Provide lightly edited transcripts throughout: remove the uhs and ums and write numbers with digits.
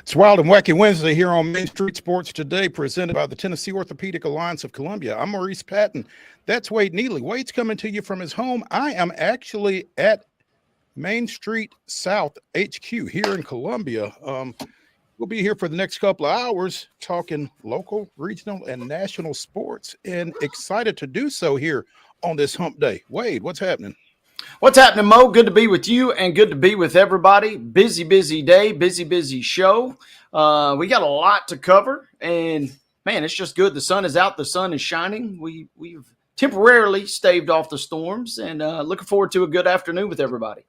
It's Wild and Wacky Wednesday here on Main Street Sports Today, presented by the Tennessee Orthopedic Alliance of Columbia. I'm Maurice Patton. That's Wade Neely. Wade's coming to you from his home. I am actually at Main Street South HQ here in Columbia. We'll be here for the next couple of hours talking local, regional, and national sports, and excited to do so here on this hump day. Wade, what's happening? What's happening, Mo? Good to be with you and good to be with everybody. Busy day, busy show. We got a lot to cover, and man, it's just good. The sun is out. The sun is shining. We've temporarily staved off the storms, and looking forward to a good afternoon with everybody.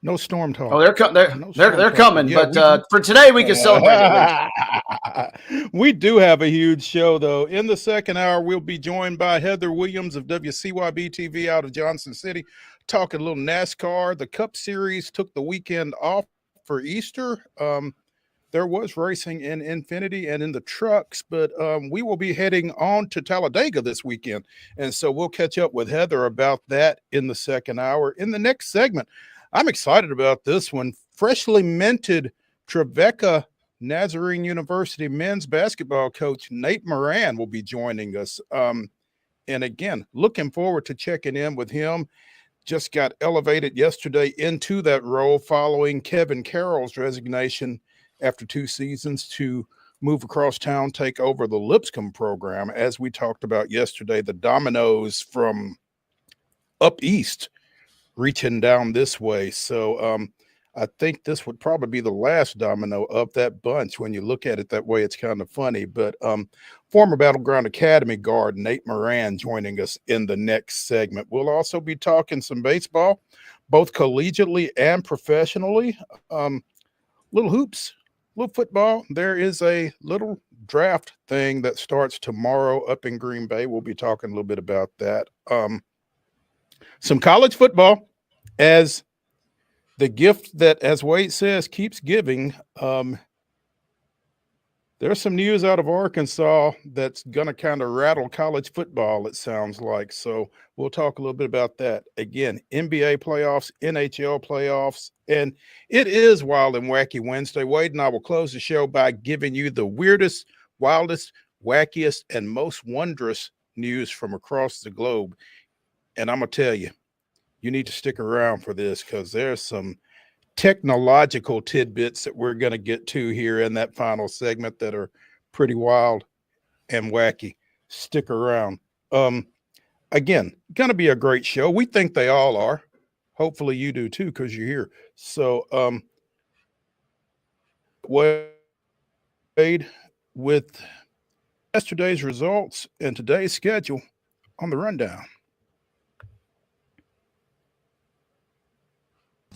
No storm talk. Oh, they're coming. Yeah, but for today, we can celebrate it. We do have a huge show, though. In the second hour, we'll be joined by Heather Williams of WCYB-TV out of Johnson City, talking a little NASCAR. The Cup Series took the weekend off for Easter. There was racing in Infinity and in the trucks, but we will be heading on to Talladega this weekend. And so we'll catch up with Heather about that in the second hour. In the next segment, I'm excited about this one. Freshly minted TREVECCA Nazarene University men's basketball coach Nate Moran will be joining us. And again, looking forward to checking in with him. Just got elevated yesterday into that role following Kevin Carroll's resignation after 2 seasons to move across town, take over the Lipscomb program. As we talked about yesterday, the dominoes from up east reaching down this way. So I think this would probably be the last domino of that bunch. When you look at it that way, it's kind of funny. But former Battleground Academy guard Nate Moran joining us in the next segment. We'll also be talking some baseball, both collegiately and professionally. Little hoops, little football. There is a little draft thing that starts tomorrow up in Green Bay. We'll be talking a little bit about that. Some college football as the gift that, as Wade says, keeps giving. There's some news out of Arkansas that's going to kind of rattle college football, it sounds like. So we'll talk a little bit about that. Again, NBA playoffs, NHL playoffs, and it is Wild and Wacky Wednesday. Wade and I will close the show by giving you the weirdest, wildest, wackiest, and most wondrous news from across the globe. And I'm going to tell you, you need to stick around for this because there's some technological tidbits that we're going to get to here in that final segment that are pretty wild and wacky. Stick around. Again, going to be a great show. We think they all are. Hopefully you do too because you're here. So Wade, with yesterday's results and today's schedule on the rundown.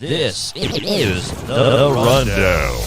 This is the Rundown.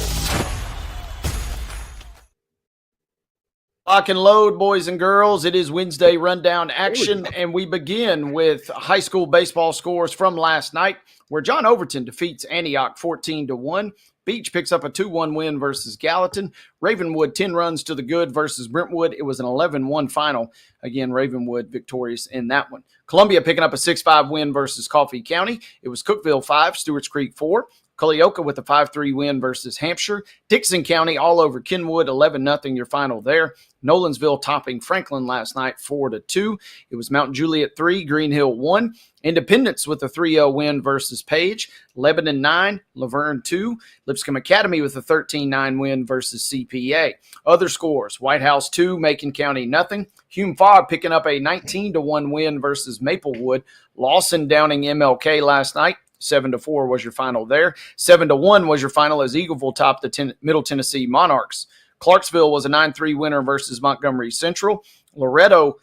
Lock and load, boys and girls. It is Wednesday Rundown action, and we begin with high school baseball scores from last night, where John Overton defeats Antioch 14-1. Beach picks up a 2-1 win versus Gallatin. Ravenwood 10 runs to the good versus Brentwood. It was an 11-1 final. Again, Ravenwood victorious in that one. Columbia picking up a 6-5 win versus Coffee County. It was Cookeville 5, Stewart's Creek 4. Culleoka with a 5-3 win versus Hampshire. Dixon County all over Kenwood, 11-0 your final there. Nolensville topping Franklin last night 4-2. It was Mount Juliet 3, Green Hill 1. Independence with a 3-0 win versus Page. Lebanon 9, Laverne 2. Lipscomb Academy with a 13-9 win versus CPA. Other scores, White House 2, Macon County nothing. Hume Fogg picking up a 19-1 win versus Maplewood. Lawson downing MLK last night. 7-4 was your final there. 7-1 was your final as Eagleville topped the Middle Tennessee Monarchs. Clarksville was a 9-3 winner versus Montgomery Central. Loretto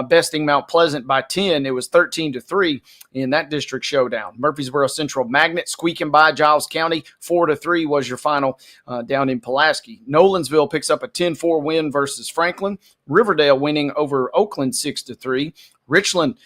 besting Mount Pleasant by 10. It was 13-3 in that district showdown. Murfreesboro Central Magnet squeaking by Giles County. 4-3 was your final down in Pulaski. Nolensville picks up a 10-4 win versus Franklin. Riverdale winning over Oakland 6-3. Richland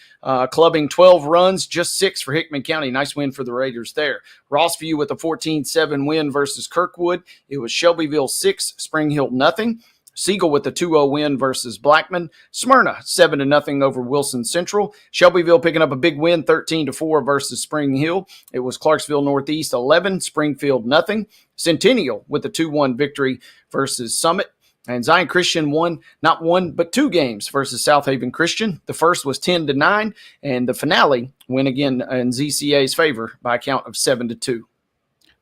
clubbing 12 runs, just 6 for Hickman County. Nice win for the Raiders there. Rossview with a 14-7 win versus Kirkwood. It was Shelbyville 6, Spring Hill nothing. Siegel with a 2-0 win versus Blackman. Smyrna 7-0 over Wilson Central. Shelbyville picking up a big win 13-4 versus Spring Hill. It was Clarksville Northeast 11, Springfield nothing. Centennial with a 2-1 victory versus Summit. And Zion Christian won not one, but 2 games versus South Haven Christian. The first was 10-9, and the finale went again in ZCA's favor by a count of 7-2.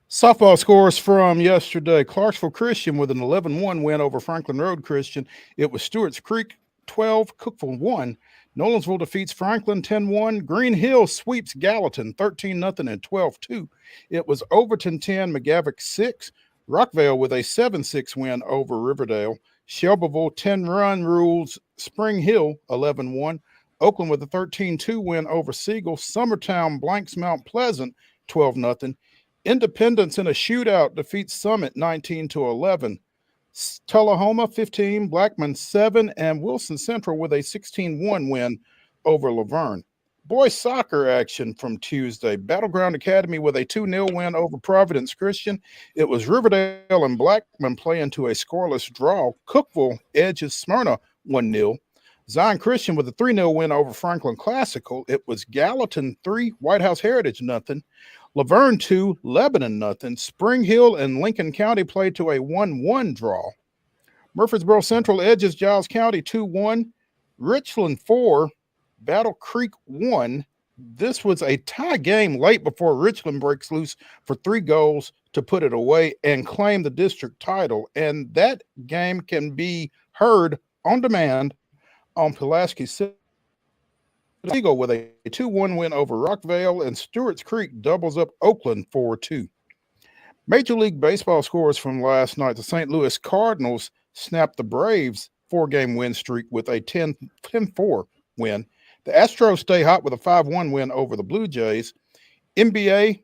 Softball scores from yesterday. Clarksville Christian with an 11-1 win over Franklin Road Christian. It was Stewart's Creek 12, Cookville 1. Nolensville defeats Franklin 10-1. Green Hill sweeps Gallatin 13-0 and 12-2. It was Overton 10, McGavock 6. Rockvale with a 7-6 win over Riverdale. Shelbyville 10-run rules Spring Hill 11-1. Oakland with a 13-2 win over Siegel. Summertown blanks Mount Pleasant 12-0. Independence in a shootout defeats Summit 19-11. Tullahoma 15, Blackman 7, and Wilson Central with a 16-1 win over Laverne. Boys soccer action from Tuesday. Battleground Academy with a 2-0 win over Providence Christian. It was Riverdale and Blackman playing to a scoreless draw. Cookville edges Smyrna 1-0. Zion Christian with a 3-0 win over Franklin Classical. It was Gallatin 3, White House Heritage nothing. Laverne 2, Lebanon nothing. Spring Hill and Lincoln County played to a 1-1 draw. Murfreesboro Central edges Giles County 2-1. Richland 4, Battle Creek 1. This was a tie game late before Richland breaks loose for 3 goals to put it away and claim the district title. And that game can be heard on demand on Pulaski Siegel with a 2-1 win over Rockvale, and Stewart's Creek doubles up Oakland 4-2. Major League Baseball scores from last night. The St. Louis Cardinals snapped the Braves' 4-game win streak with a 10-4 win. The Astros stay hot with a 5-1 win over the Blue Jays. NBA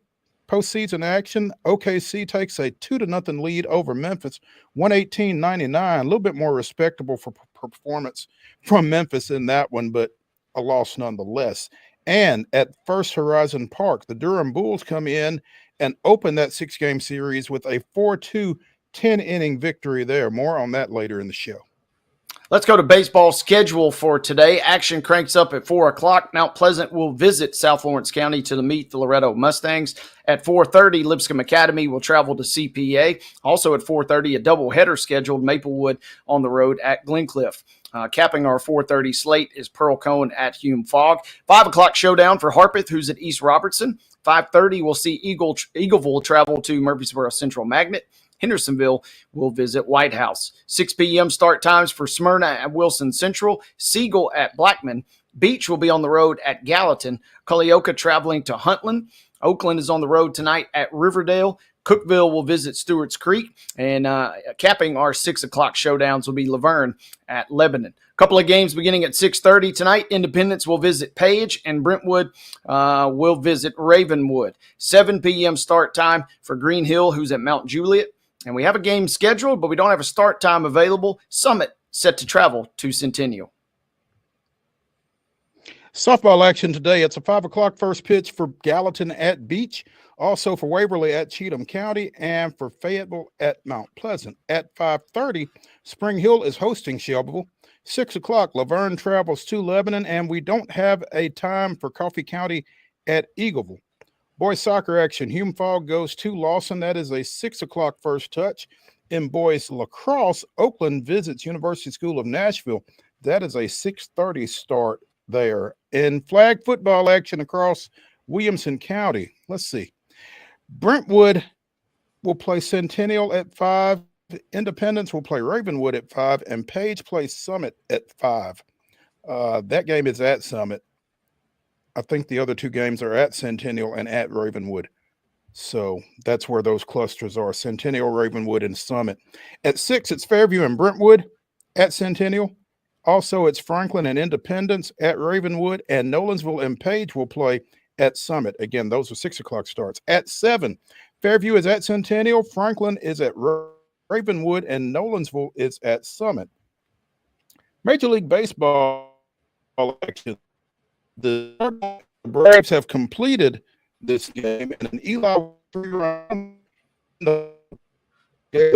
postseason action. OKC takes a 2-0 lead over Memphis, 118-99. A little bit more respectable for performance from Memphis in that one, but a loss nonetheless. And at First Horizon Park, the Durham Bulls come in and open that 6-game series with a 4-2 10-inning victory there. More on that later in the show. Let's go to baseball schedule for today. Action cranks up at 4 o'clock. Mount Pleasant will visit South Lawrence County to meet the Loretto Mustangs. At 4:30, Lipscomb Academy will travel to CPA. Also at 4:30, a doubleheader scheduled, Maplewood on the road at Glencliff. Capping our 4:30 slate is Pearl Cone at Hume Fogg. 5 o'clock showdown for Harpeth, who's at East Robertson. 5:30, we'll see Eagleville travel to Murfreesboro Central Magnet. Hendersonville will visit White House. 6 p.m. start times for Smyrna at Wilson Central. Siegel at Blackman. Beach will be on the road at Gallatin. Culleoka traveling to Huntland. Oakland is on the road tonight at Riverdale. Cookville will visit Stewart's Creek. And capping our 6 o'clock showdowns will be Laverne at Lebanon. A couple of games beginning at 6:30 tonight. Independence will visit Page, and Brentwood will visit Ravenwood. 7 p.m. start time for Green Hill, who's at Mount Juliet. And we have a game scheduled, but we don't have a start time available. Summit set to travel to Centennial. Softball action today. It's a 5 o'clock first pitch for Gallatin at Beach. Also for Waverly at Cheatham County, and for Fayetteville at Mount Pleasant. At 5:30, Spring Hill is hosting Shelbyville. 6 o'clock, Laverne travels to Lebanon, and we don't have a time for Coffee County at Eagleville. Boys soccer action. Hume Fogg goes to Lawson. That is a 6 o'clock first touch. In boys lacrosse, Oakland visits University School of Nashville. That is a 6:30 start there. In flag football action across Williamson County, let's see. Brentwood will play Centennial at 5. Independence will play Ravenwood at 5. And Page plays Summit at 5. That game is at Summit. I think the other 2 games are at Centennial and at Ravenwood. So that's where those clusters are, Centennial, Ravenwood, and Summit. At 6, it's Fairview and Brentwood at Centennial. Also, it's Franklin and Independence at Ravenwood, and Nolensville and Page will play at Summit. Again, those are 6 o'clock starts. At 7, Fairview is at Centennial, Franklin is at Ravenwood, and Nolensville is at Summit. Major League Baseball action. The Braves have completed this game, and an Eli 3-run gave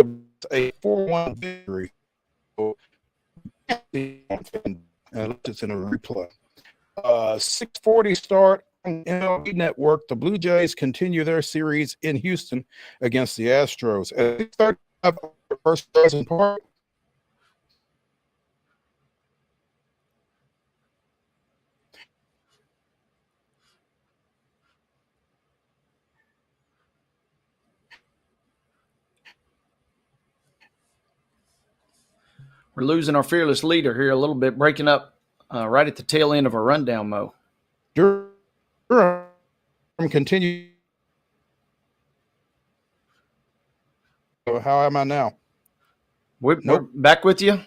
a 4-1 victory it's in a replay. 6:40 start on MLB Network. The Blue Jays continue their series in Houston against the Astros. At 6:35, first Horizon Park. We're losing our fearless leader here a little bit, breaking up right at the tail end of our rundown, Mo. Durham continue. How am I now? We're back with you.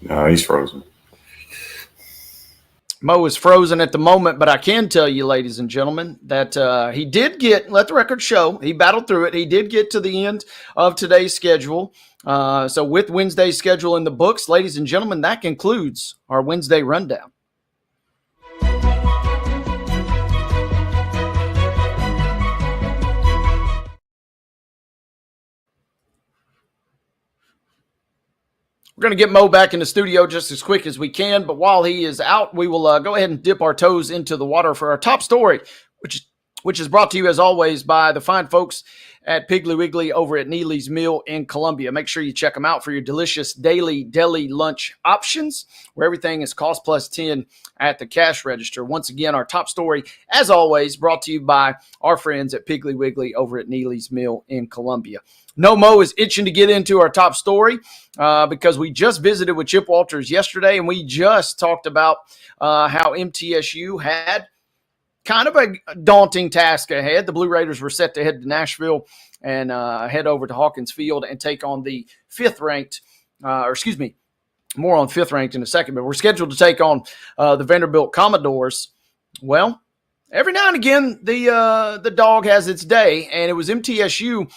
No, he's frozen. Mo is frozen at the moment, but I can tell you, ladies and gentlemen, that he did let the record show, he battled through it. He did get to the end of today's schedule. So with Wednesday's schedule in the books, ladies and gentlemen, that concludes our Wednesday rundown. We're going to get Mo back in the studio just as quick as we can, but while he is out, we will go ahead and dip our toes into the water for our top story, which is brought to you, as always, by the fine folks at Piggly Wiggly over at Neely's Mill in Columbia. Make sure you check them out for your delicious daily deli lunch options, where everything is cost plus 10 at the cash register. Once again, our top story, as always, brought to you by our friends at Piggly Wiggly over at Neely's Mill in Columbia. No, Mo is itching to get into our top story because we just visited with Chip Walters yesterday, and we just talked about how MTSU had kind of a daunting task ahead. The Blue Raiders were set to head to Nashville and head over to Hawkins Field and take on the fifth-ranked, more on fifth-ranked in a second, but we're scheduled to take on the Vanderbilt Commodores. Well, every now and again, the dog has its day, and it was MTSU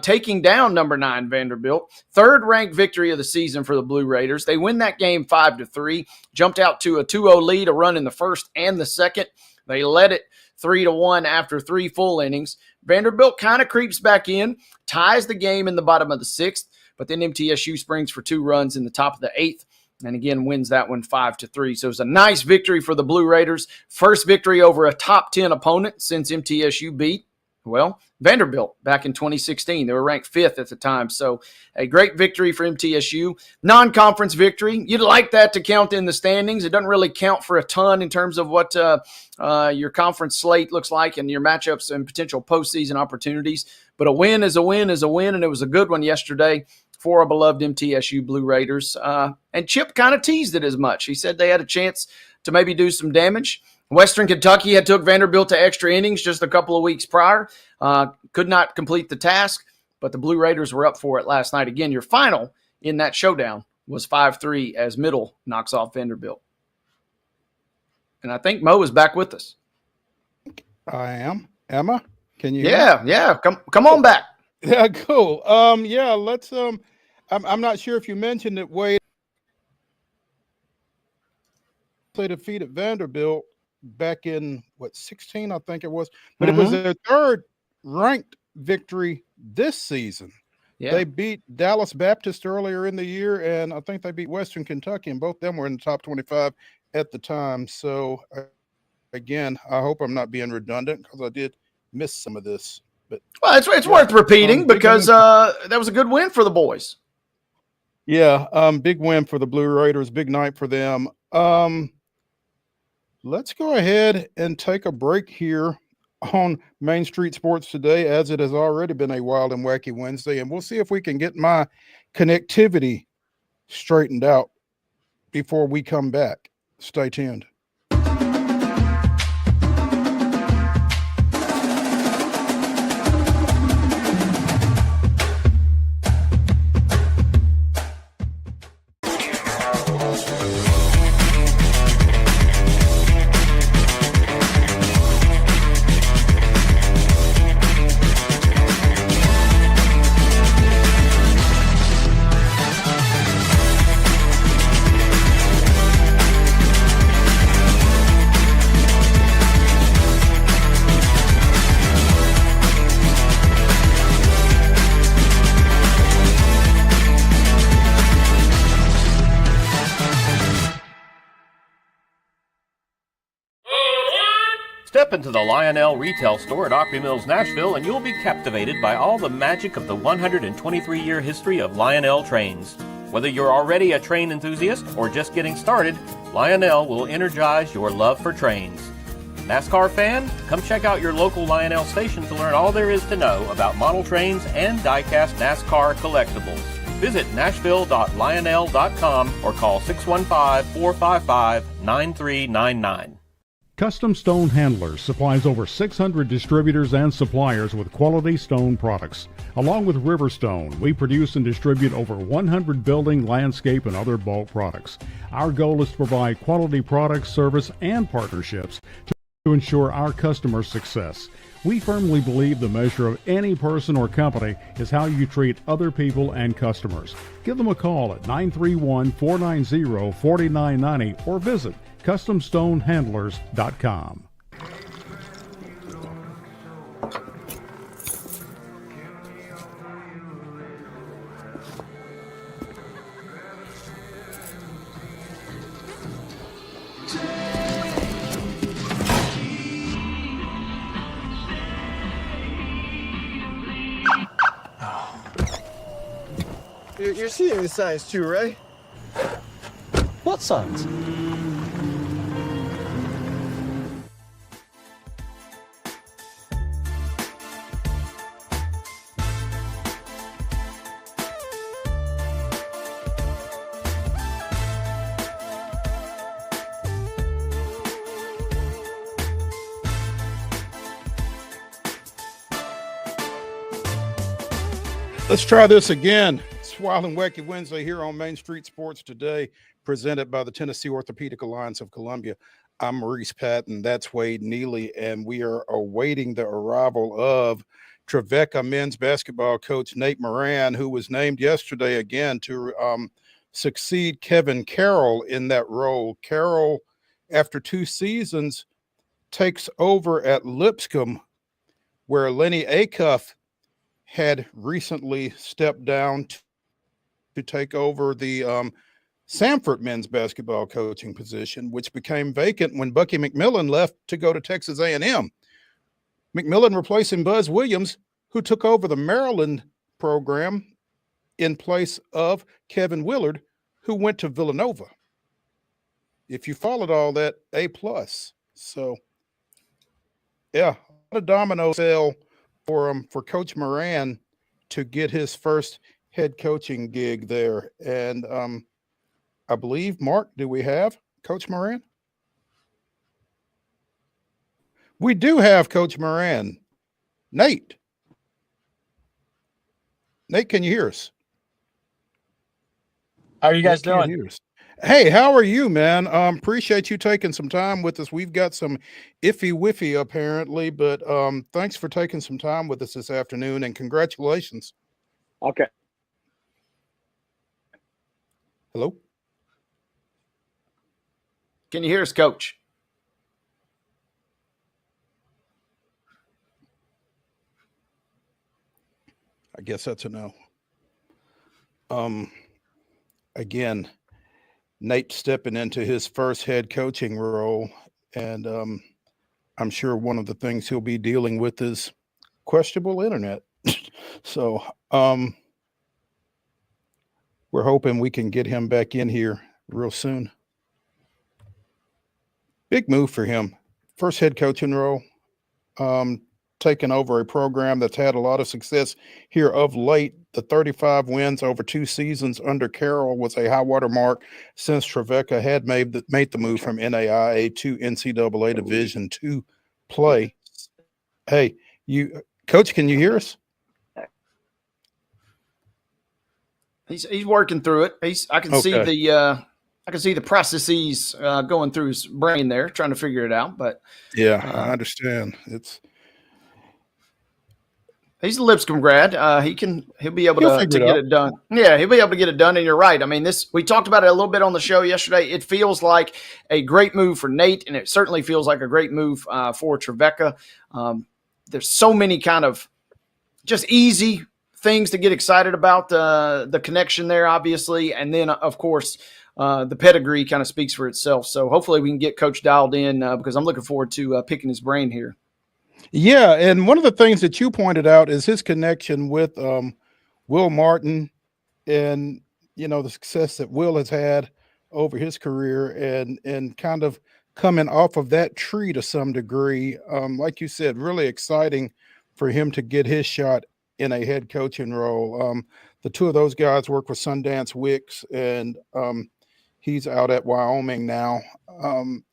taking down number 9 Vanderbilt. Third-ranked victory of the season for the Blue Raiders. They win that game 5-3, jumped out to a 2-0 lead, a run in the first and the second. They led it 3-1 after 3 full innings. Vanderbilt kind of creeps back in, ties the game in the bottom of the 6th, but then MTSU springs for 2 runs in the top of the 8th, and again wins that one 5-3. So it was a nice victory for the Blue Raiders. First victory over a top 10 opponent since MTSU beat, well, Vanderbilt back in 2016. They were ranked 5th at the time. So a great victory for MTSU. Non-conference victory. You'd like that to count in the standings. It doesn't really count for a ton in terms of what your conference slate looks like and your matchups and potential postseason opportunities. But a win is a win is a win, and it was a good one yesterday for our beloved MTSU Blue Raiders. And Chip kind of teased it as much. He said they had a chance to maybe do some damage. Western Kentucky had took Vanderbilt to extra innings just a couple of weeks prior. Could not complete the task, but the Blue Raiders were up for it last night. Again, your final in that showdown was 5-3 as Middle knocks off Vanderbilt. And I think Mo is back with us. I am. Emma, can you? Yeah. Come on back. Yeah, cool. Let's. I'm not sure if you mentioned it, Wade. They defeated Vanderbilt back in 16, I think it was, but it was their third ranked victory this season. Yeah. They beat Dallas Baptist earlier in the year, and I think they beat Western Kentucky, and both of them were in the top 25 at the time. So again, I hope I'm not being redundant because I did miss some of this. But well, it's worth repeating because that was a good win for the boys. Yeah, big win for the Blue Raiders, big night for them. Let's go ahead and take a break here on Main Street Sports today, as it has already been a wild and wacky Wednesday, and we'll see if we can get my connectivity straightened out before we come back. Stay tuned. Step into the Lionel retail store at Opry Mills, Nashville, and you'll be captivated by all the magic of the 123-year history of Lionel trains. Whether you're already a train enthusiast or just getting started, Lionel will energize your love for trains. NASCAR fan? Come check out your local Lionel station to learn all there is to know about model trains and die-cast NASCAR collectibles. Visit nashville.lionel.com or call 615-455-9399. Custom Stone Handlers supplies over 600 distributors and suppliers with quality stone products. Along with Riverstone, we produce and distribute over 100 building, landscape, and other bulk products. Our goal is to provide quality products, service, and partnerships to ensure our customers' success. We firmly believe the measure of any person or company is how you treat other people and customers. Give them a call at 931-490-4990 or visit CustomStoneHandlers.com. You're seeing the signs too, right? What signs? Let's try this again. It's Wild and Wacky Wednesday here on Main Street Sports Today, presented by the Tennessee Orthopedic Alliance of Columbia. I'm Maurice Patton. That's Wade Neely, and we are awaiting the arrival of TREVECCA men's basketball coach Nate Moran, who was named yesterday again to succeed Kevin Carroll in that role. Carroll, after 2 seasons, takes over at Lipscomb, where Lenny Acuff had recently stepped down to take over the Samford men's basketball coaching position, which became vacant when Bucky McMillan left to go to Texas A&M. McMillan replacing Buzz Williams, who took over the Maryland program in place of Kevin Willard, who went to Villanova. If you followed all that, A+. So, yeah, a domino fell for Coach Moran to get his first head coaching gig there. And I believe, Mark, do we have Coach Moran? We do have Coach Moran. Nate, can you hear us? How are you guys doing? Hey, how are you, man? Appreciate you taking some time with us. We've got some iffy apparently, but thanks for taking some time with us this afternoon, and congratulations. Okay. Hello? Can you hear us, Coach? I guess that's a no. Again, Nate stepping into his first head coaching role, and I'm sure one of the things he'll be dealing with is questionable internet. So we're hoping we can get him back in here real soon. Big move for him. First head coaching role, taking over a program that's had a lot of success here of late. The 35 wins over 2 seasons under Carroll was a high water mark since TREVECCA had made the move from NAIA to NCAA Division II play. Hey, Coach, can you hear us? He's working through it. I can see the processes going through his brain there, trying to figure it out. But yeah, I understand. He's a Lipscomb grad. He'll be able to get it done. Yeah, he'll be able to get it done. And you're right. I mean, we talked about it a little bit on the show yesterday. It feels like a great move for Nate, and it certainly feels like a great move for TREVECCA. There's so many kind of just easy things to get excited about, the connection there, obviously. And then, of course, the pedigree kind of speaks for itself. So hopefully we can get Coach dialed in because I'm looking forward to picking his brain here. Yeah, and one of the things that you pointed out is his connection with Will Martin, and the success that Will has had over his career, and kind of coming off of that tree to some degree. Like you said, really exciting for him to get his shot in a head coaching role. The two of those guys work with Sundance Wicks, and he's out at Wyoming now.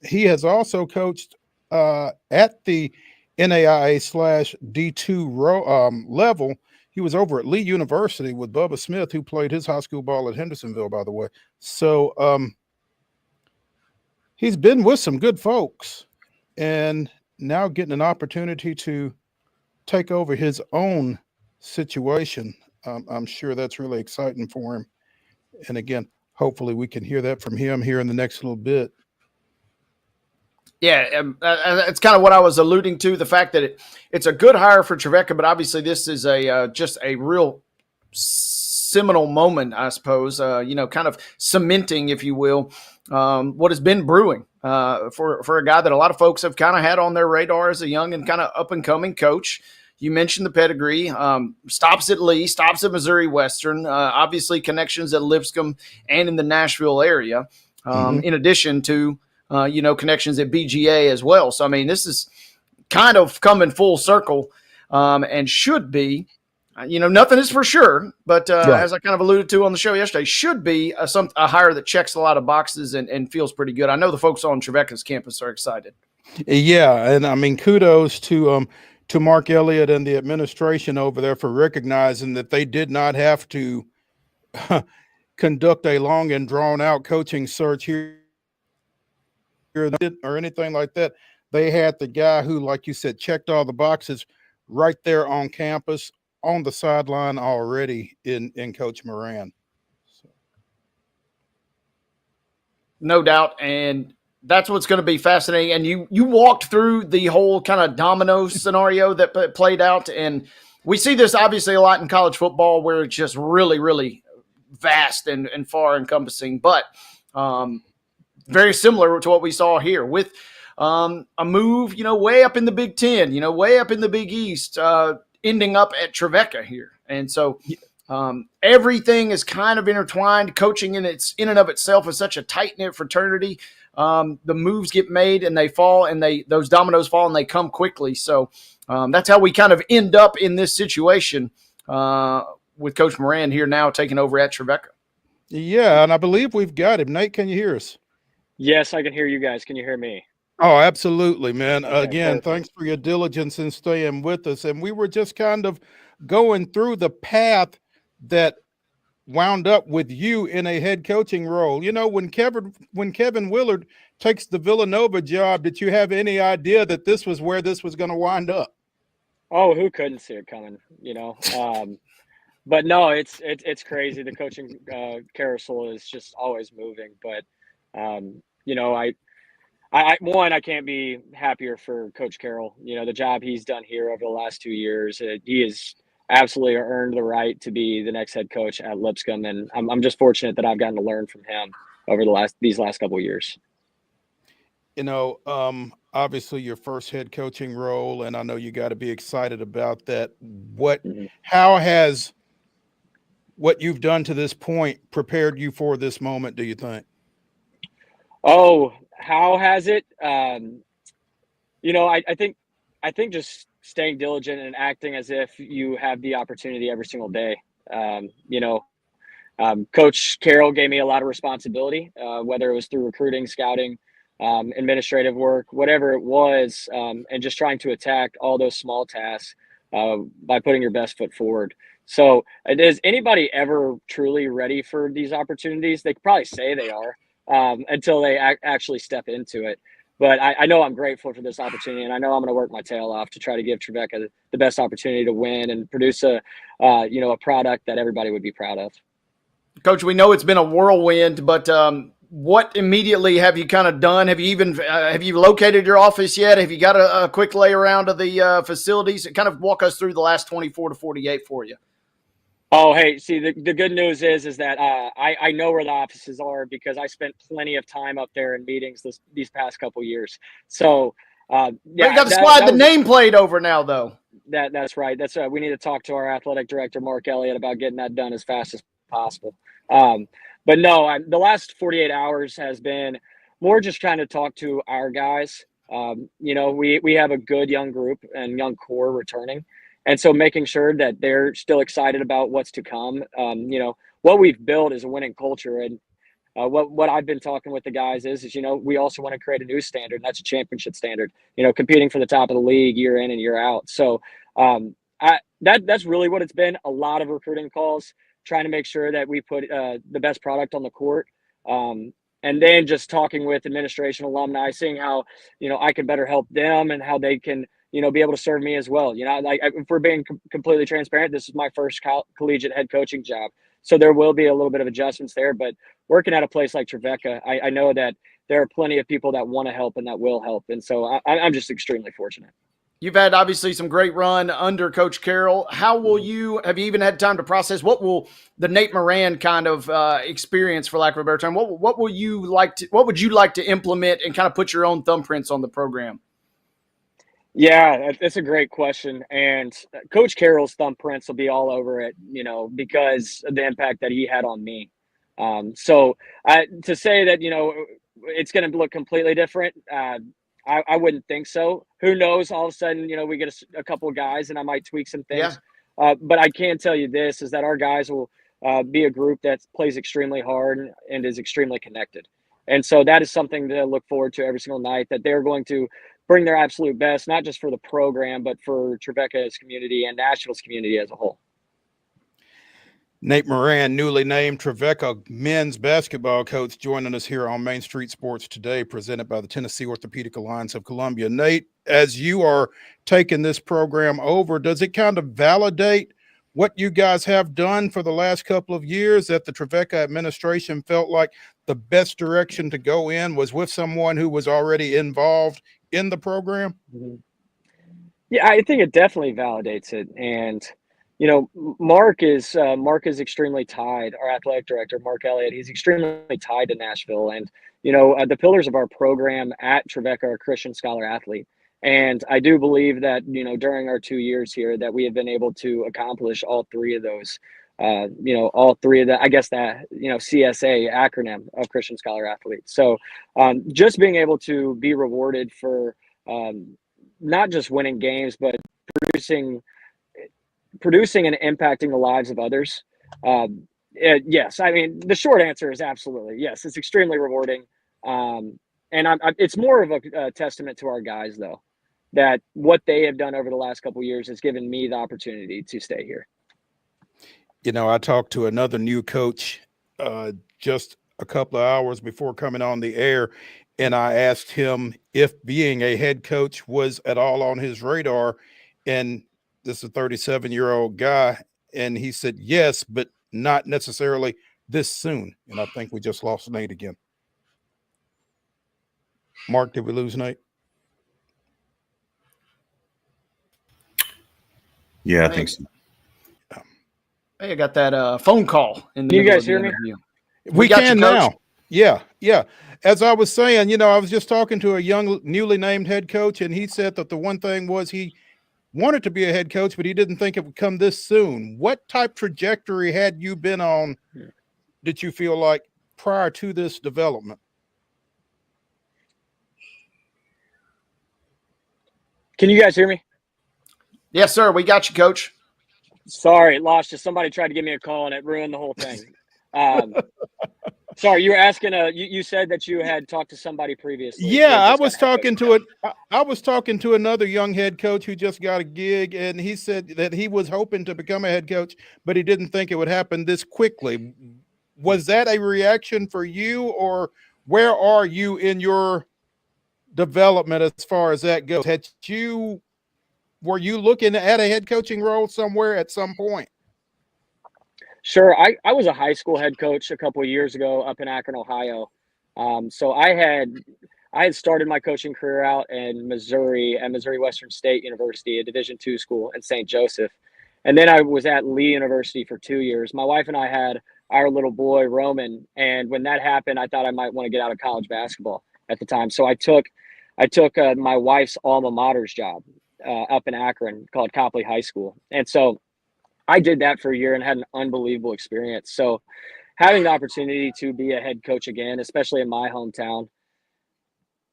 He has also coached at the NAIA/D2 level. He was over at Lee University with Bubba Smith, who played his high school ball at Hendersonville, by the way. So he's been with some good folks, and now getting an opportunity to take over his own situation. I'm sure that's really exciting for him. And again, hopefully we can hear that from him here in the next little bit. Yeah, it's kind of what I was alluding to, the fact that it's a good hire for TREVECCA, but obviously this is just a real seminal moment, I suppose, kind of cementing, if you will, what has been brewing for a guy that a lot of folks have kind of had on their radar as a young and kind of up-and-coming coach. You mentioned the pedigree, stops at Lee, stops at Missouri Western, obviously connections at Lipscomb and in the Nashville area, in addition to connections at BGA as well. So, I mean, this is kind of coming full circle and should be, nothing is for sure, but as I kind of alluded to on the show yesterday, should be a hire that checks a lot of boxes and feels pretty good. I know the folks on TREVECCA's campus are excited. Yeah, and I mean, kudos to Mark Elliott and the administration over there for recognizing that they did not have to conduct a long and drawn-out coaching search here or anything like that. They had the guy who, like you said, checked all the boxes right there on campus, on the sideline already in Coach MORAN. So. No doubt, and that's what's going to be fascinating. And you walked through the whole kind of domino scenario that played out, and we see this obviously a lot in college football where it's just really, really vast and far encompassing, but very similar to what we saw here with a move, way up in the Big Ten, way up in the Big East, ending up at TREVECCA here. And so everything is kind of intertwined. Coaching in and of itself is such a tight-knit fraternity. The moves get made and they fall, and those dominoes fall and they come quickly. So that's how we kind of end up in this situation with Coach MORAN here now taking over at TREVECCA. Yeah, and I believe we've got him. Nate, can you hear us? Yes, I can hear you guys. Can you hear me? Oh, absolutely, man. Okay, Again, perfect. Thanks for your diligence in staying with us. And we were just kind of going through the path that wound up with you in a head coaching role. When Kevin Willard takes the Villanova job, did you have any idea that this was where this was going to wind up? Oh, who couldn't see it coming? But no, it's crazy. The coaching carousel is just always moving. But I can't be happier for Coach Carroll. The job he's done here over the last 2 years, he has absolutely earned the right to be the next head coach at Lipscomb, and I'm just fortunate that I've gotten to learn from him over these last couple of years. Obviously your first head coaching role, and I know you got to be excited about that. How has what you've done to this point prepared you for this moment, do you think? Oh, how has it? I think just staying diligent and acting as if you have the opportunity every single day. Coach Carroll gave me a lot of responsibility, whether it was through recruiting, scouting, administrative work, whatever it was, and just trying to attack all those small tasks by putting your best foot forward. So is anybody ever truly ready for these opportunities? They could probably say they are until they actually step into it. But I know I'm grateful for this opportunity, and I know I'm going to work my tail off to try to give TREVECCA the best opportunity to win and produce a product that everybody would be proud of. Coach, we know it's been a whirlwind, but what immediately have you kind of done? Have you located your office yet? Have you got a quick lay around of the facilities? Kind of walk us through the last 24 to 48 for you. Oh, hey, see, the good news is that I know where the offices are because I spent plenty of time up there in meetings these past couple years. So, But yeah, you got to that slide the was nameplate over now, though. that's right. That's we need to talk to our athletic director, Mark Elliott, about getting that done as fast as possible. But no, the last 48 hours has been more just trying to talk to our guys. We have a good young group and young core returning. And so making sure that they're still excited about what's to come. What we've built is a winning culture. And what I've been talking with the guys is we also want to create a new standard, and that's a championship standard, competing for the top of the league year in and year out. So that's really what it's been. A lot of recruiting calls, trying to make sure that we put the best product on the court. And then just talking with administration, alumni, seeing how, I can better help them and how they can, be able to serve me as well. If we're being completely transparent, this is my first collegiate head coaching job. So there will be a little bit of adjustments there, but working at a place like TREVECCA, I know that there are plenty of people that want to help and that will help. And so I'm just extremely fortunate. You've had obviously some great run under Coach Carroll. Have you even had time to process what will the Nate Moran kind of experience, for lack of a better term? What would you like to implement and kind of put your own thumbprints on the program? Yeah, that's a great question. And Coach Carroll's thumbprints will be all over it, because of the impact that he had on me. So to say that, it's going to look completely different, I wouldn't think so. Who knows? All of a sudden, we get a couple of guys and I might tweak some things. Yeah. But I can tell you this, is that our guys will be a group that plays extremely hard and is extremely connected. And so that is something to look forward to every single night, that they're going to bring their absolute best, not just for the program, but for TREVECCA's community and Nashville's community as a whole. Nate Moran, newly named TREVECCA men's basketball coach, joining us here on Main Street Sports Today, presented by the Tennessee Orthopedic Alliance of Columbia. Nate, as you are taking this program over, does it kind of validate what you guys have done for the last couple of years, that the TREVECCA administration felt like the best direction to go in was with someone who was already involved in the program? Mm-hmm. Yeah, I think it definitely validates it. And, Mark is extremely tied, our athletic director, Mark Elliott, he's extremely tied to Nashville. And, the pillars of our program at TREVECCA are Christian Scholar Athlete. And I do believe that, during our 2 years here, that we have been able to accomplish all three of those, all three of the, I guess that, CSA acronym of Christian Scholar Athlete. So just being able to be rewarded for not just winning games, but producing and impacting the lives of others. Yes. I mean, the short answer is absolutely yes. It's extremely rewarding. And it's more of a testament to our guys, though, that what they have done over the last couple of years has given me the opportunity to stay here. I talked to another new coach just a couple of hours before coming on the air, and I asked him if being a head coach was at all on his radar. And this is a 37-year-old guy, and he said yes, but not necessarily this soon. And I think we just lost Nate again. Mark, did we lose Nate? Yeah, I think so. Hey, I got that phone call. Can you guys hear me? We can now. Yeah. As I was saying, I was just talking to a young, newly named head coach, and he said that the one thing was he wanted to be a head coach, but he didn't think it would come this soon. What type trajectory had you been on, did you feel like, prior to this development? Can you guys hear me? Yes, sir. We got you, Coach. Sorry, lost you. Somebody tried to give me a call and it ruined the whole thing. Sorry, you were asking. You said that you had talked to somebody previously. Yeah, I was talking to another young head coach who just got a gig, and he said that he was hoping to become a head coach, but he didn't think it would happen this quickly. Was that a reaction for you, or where are you in your development as far as that goes? Were you looking at a head coaching role somewhere at some point? Sure. I was a high school head coach a couple of years ago up in Akron, Ohio. So I had started my coaching career out in Missouri at Missouri Western State University, a Division II school in St. Joseph. And then I was at Lee University for 2 years. My wife and I had our little boy, Roman. And when that happened, I thought I might want to get out of college basketball at the time. So I took my wife's alma mater's job up in Akron called Copley High School. And so I did that for a year and had an unbelievable experience. So having the opportunity to be a head coach again, especially in my hometown,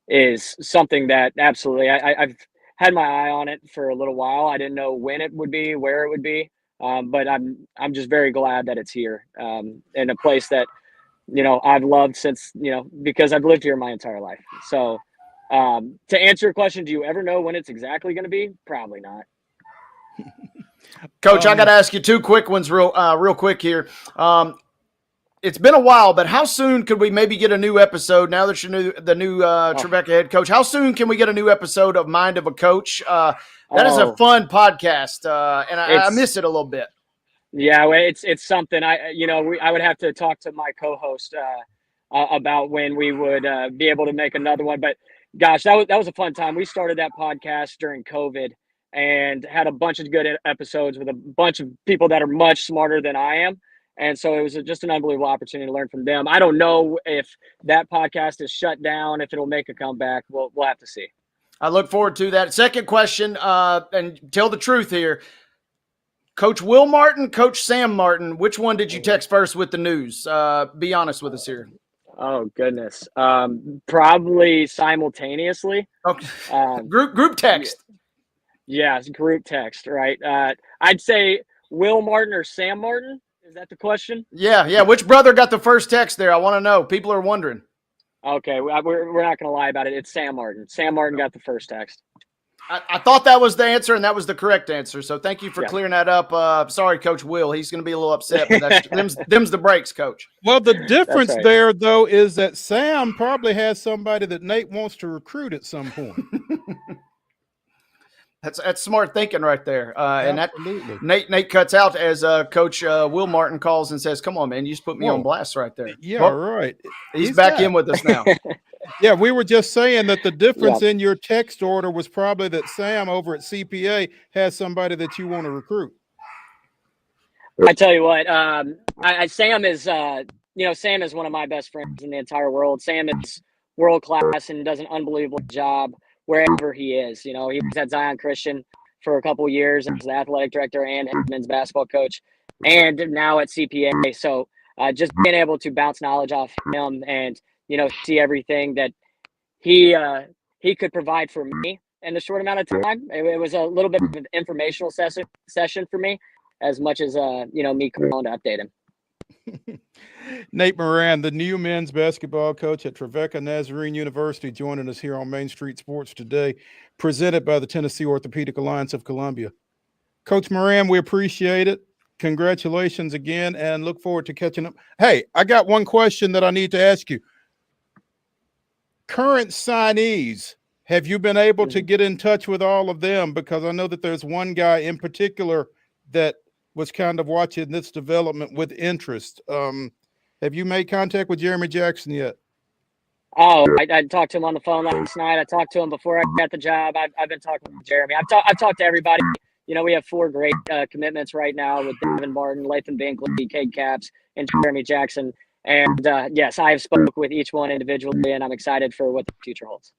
is something that absolutely I've had my eye on it for a little while. I didn't know when it would be, where it would be, but I'm just very glad that it's here, in a place that, you know, I've loved since, you know, because I've lived here my entire life. So to answer your question, do you ever know when it's exactly going to be? Probably not. Coach, I got to ask you two quick ones real quick here. It's been a while, but how soon could we maybe get a new episode now that you're the new TREVECCA head coach? How soon can we get a new episode of Mind of a Coach? That is a fun podcast, and I miss it a little bit. Yeah, it's something I would have to talk to my co-host about when we would be able to make another one. But gosh, that was a fun time. We started that podcast during COVID and had a bunch of good episodes with a bunch of people that are much smarter than I am. And so it was just an unbelievable opportunity to learn from them. I don't know if that podcast is shut down, if it'll make a comeback. We'll have to see. I look forward to that. Second question, and tell the truth here. Coach Will Martin, Coach Sam Martin, which one did you text first with the news? Be honest with us here. Oh, goodness. Probably simultaneously. Okay. Group text. Yeah, group text, right? I'd say Will Martin or Sam Martin. Is that the question? Yeah. Which brother got the first text there? I want to know. People are wondering. Okay, we're not going to lie about it. It's Sam Martin. Sam Martin got the first text. I thought that was the answer, and that was the correct answer. So thank you for clearing that up. Sorry, Coach Will. He's going to be a little upset, but them's the breaks, Coach. Well, the difference there, though, is that Sam probably has somebody that Nate wants to recruit at some point. That's smart thinking right there. Absolutely. And that Nate cuts out as Coach Will Martin calls and says, "Come on, man, you just put me on blast right there." Yeah, right. He's back in with us now. Yeah, we were just saying that the difference in your text order was probably that Sam over at CPA has somebody that you want to recruit. I tell you what, Sam is, Sam is one of my best friends in the entire world. Sam is world class and does an unbelievable job wherever he is. You know, he was at Zion Christian for a couple of years as the athletic director and men's basketball coach, and now at CPA. So just being able to bounce knowledge off him and, see everything that he could provide for me in a short amount of time. It was a little bit of an informational session for me, as much as me calling to update him. Nate Moran, the new men's basketball coach at TREVECCA Nazarene University, joining us here on Main Street Sports today, presented by the Tennessee Orthopedic Alliance of Columbia. Coach Moran, we appreciate it. Congratulations again, and look forward to catching up. Hey, I got one question that I need to ask you. Current signees, have you been able to get in touch with all of them? Because I know that there's one guy in particular that was kind of watching this development with interest. Have you made contact with Jeremy Jackson yet? Oh, I talked to him on the phone last night. I talked to him before I got the job. I've been talking with Jeremy. I've talked to everybody. We have 4 great commitments right now with Devin Martin, Lathan Binkley, Cade Caps, and Jeremy Jackson. And yes, I have spoken with each one individually, and I'm excited for what the future holds.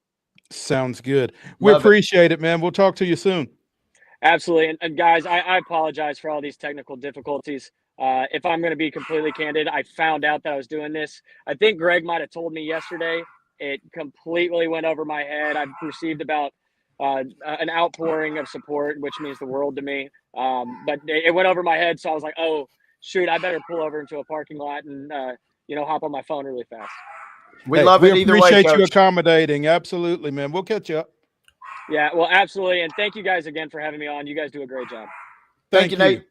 Sounds good. We appreciate it, man. We'll talk to you soon. Absolutely. And guys, I apologize for all these technical difficulties. If I'm going to be completely candid, I found out that I was doing this. I think Greg might have told me yesterday. It completely went over my head. I've received about an outpouring of support, which means the world to me. But it went over my head. So I was like, oh, shoot, I better pull over into a parking lot and, hop on my phone really fast. We love it either way, appreciate Coach. you accommodating. Absolutely, man. We'll catch you up. Yeah, well, absolutely. And thank you guys again for having me on. You guys do a great job. Thank you, Nate.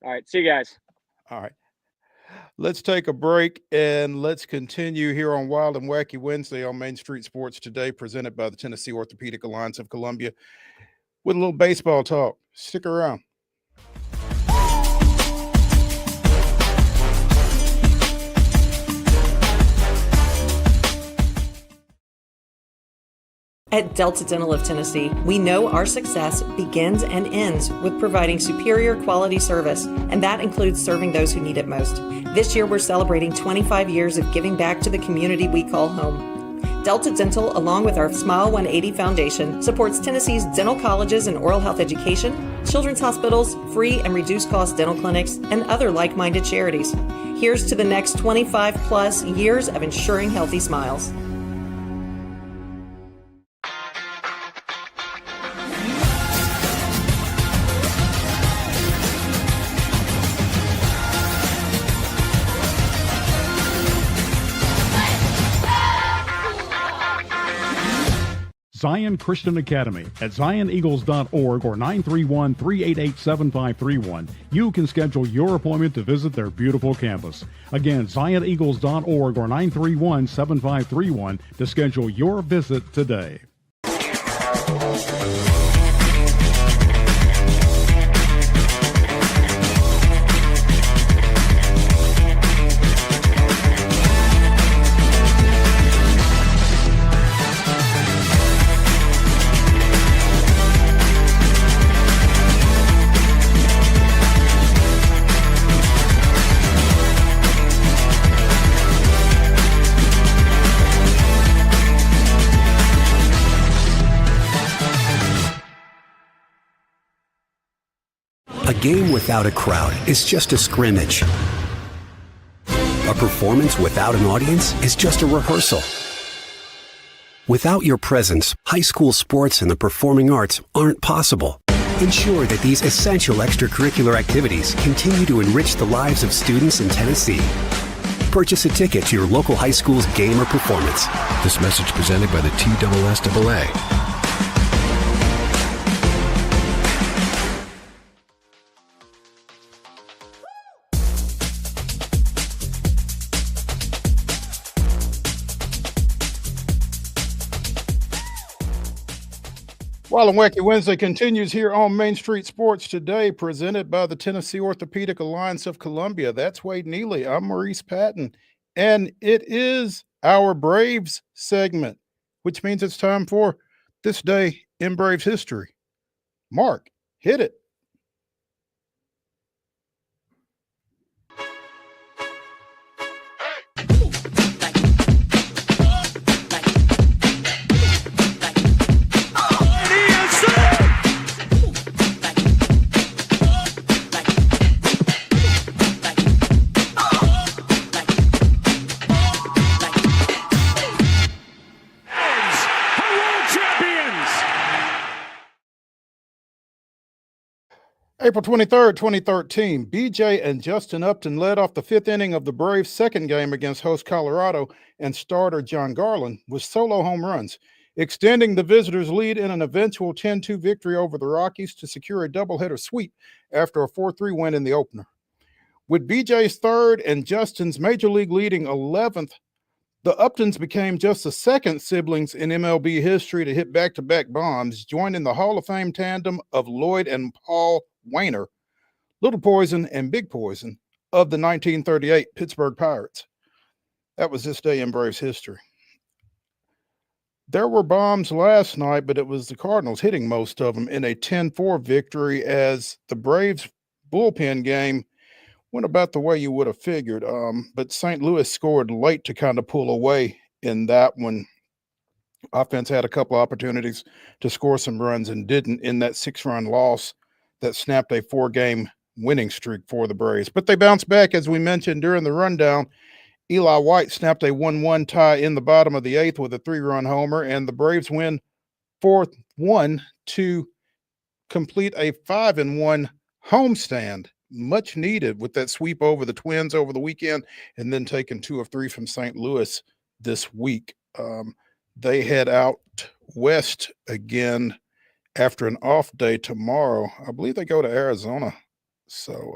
All right. See you guys. All right. Let's take a break and let's continue here on Wild and Wacky Wednesday on Main Street Sports today, presented by the Tennessee Orthopedic Alliance of Columbia, with a little baseball talk. Stick around. At Delta Dental of Tennessee, we know our success begins and ends with providing superior quality service, and that includes serving those who need it most. This year, we're celebrating 25 years of giving back to the community we call home. Delta Dental, along with our Smile 180 Foundation, supports Tennessee's dental colleges and oral health education, children's hospitals, free and reduced cost dental clinics, and other like-minded charities. Here's to the next 25 plus years of ensuring healthy smiles. Zion Christian Academy at zioneagles.org or 931-388-7531. You can schedule your appointment to visit their beautiful campus. Again, zioneagles.org or 931-7531 to schedule your visit today. A game without a crowd is just a scrimmage. A performance without an audience is just a rehearsal. Without your presence, high school sports and the performing arts aren't possible. Ensure that these essential extracurricular activities continue to enrich the lives of students in Tennessee. Purchase a ticket to your local high school's game or performance. This message presented by the TSSAA. Wild and Wacky Wednesday continues here on Main Street Sports Today, presented by the Tennessee Orthopedic Alliance of Columbia. That's Wade Neely. I'm Maurice Patton, and it is our Braves segment, which means it's time for This Day in Braves History. Mark, hit it. April 23rd, 2013, BJ and Justin Upton led off the fifth inning of the Braves' second game against host Colorado, and starter John Garland with solo home runs, extending the visitors' lead in an eventual 10-2 victory over the Rockies to secure a doubleheader sweep after a 4-3 win in the opener. With BJ's third and Justin's major league leading 11th, the Uptons became just the second siblings in MLB history to hit back-to-back bombs, joining the Hall of Fame tandem of Lloyd and Paul Wainer, Little Poison and Big Poison, of the 1938 Pittsburgh Pirates. That was This Day in Braves history. There were bombs last night, but it was the Cardinals hitting most of them in a 10-4 victory, as the Braves bullpen game went about the way you would have figured. But St. Louis scored late to kind of pull away in that one. Offense had a couple opportunities to score some runs and didn't in that 6-run loss that snapped a 4-game winning streak for the Braves. But they bounced back, as we mentioned during the rundown. Eli White snapped a 1-1 tie in the bottom of the 8th with a 3-run homer, and the Braves win 4-1 to complete a 5-1 homestand. Much needed with that sweep over the Twins over the weekend, and then taking 2 of 3 from St. Louis this week. They head out west again after an off day tomorrow. I believe they go to Arizona. So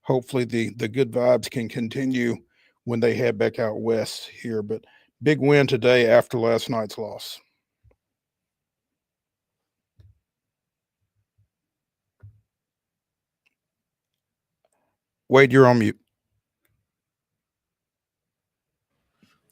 hopefully the good vibes can continue when they head back out west here. But big win today after last night's loss. Wade, you're on mute.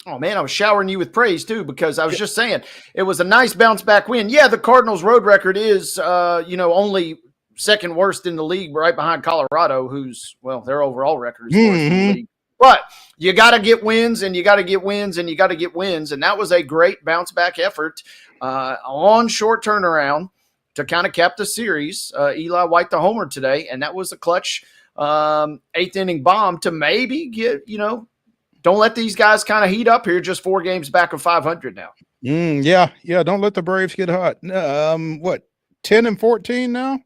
Oh, man, I was showering you with praise, too, because I was just saying it was a nice bounce-back win. Yeah, the Cardinals' road record is, only second worst in the league, right behind Colorado, whose, well, their overall record is worst in the league. But you got to get wins, and you got to get wins, and you got to get wins. And that was a great bounce-back effort on short turnaround to kind of cap the series. Eli White the homer today, and that was a clutch eighth-inning bomb to maybe get, don't let these guys kind of heat up here. Just 4 games back of 500 now. Yeah. Don't let the Braves get hot. 10-14 now?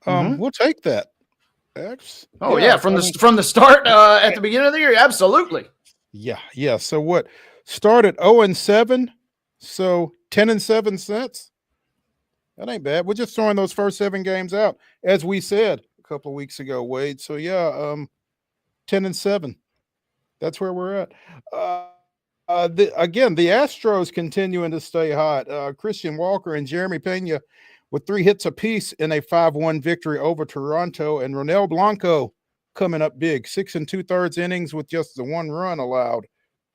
We'll take that. From the start at the beginning of the year, absolutely. Yeah. So what? Started 0-7, so 10-7 since. That ain't bad. We're just throwing those first 7 games out, as we said a couple of weeks ago, Wade. So 10-7. That's where we're at. The Astros continuing to stay hot. Christian Walker and Jeremy Pena with 3 hits apiece in a 5-1 victory over Toronto, and Ronel Blanco coming up big, 6 2/3 innings with just the 1 run allowed.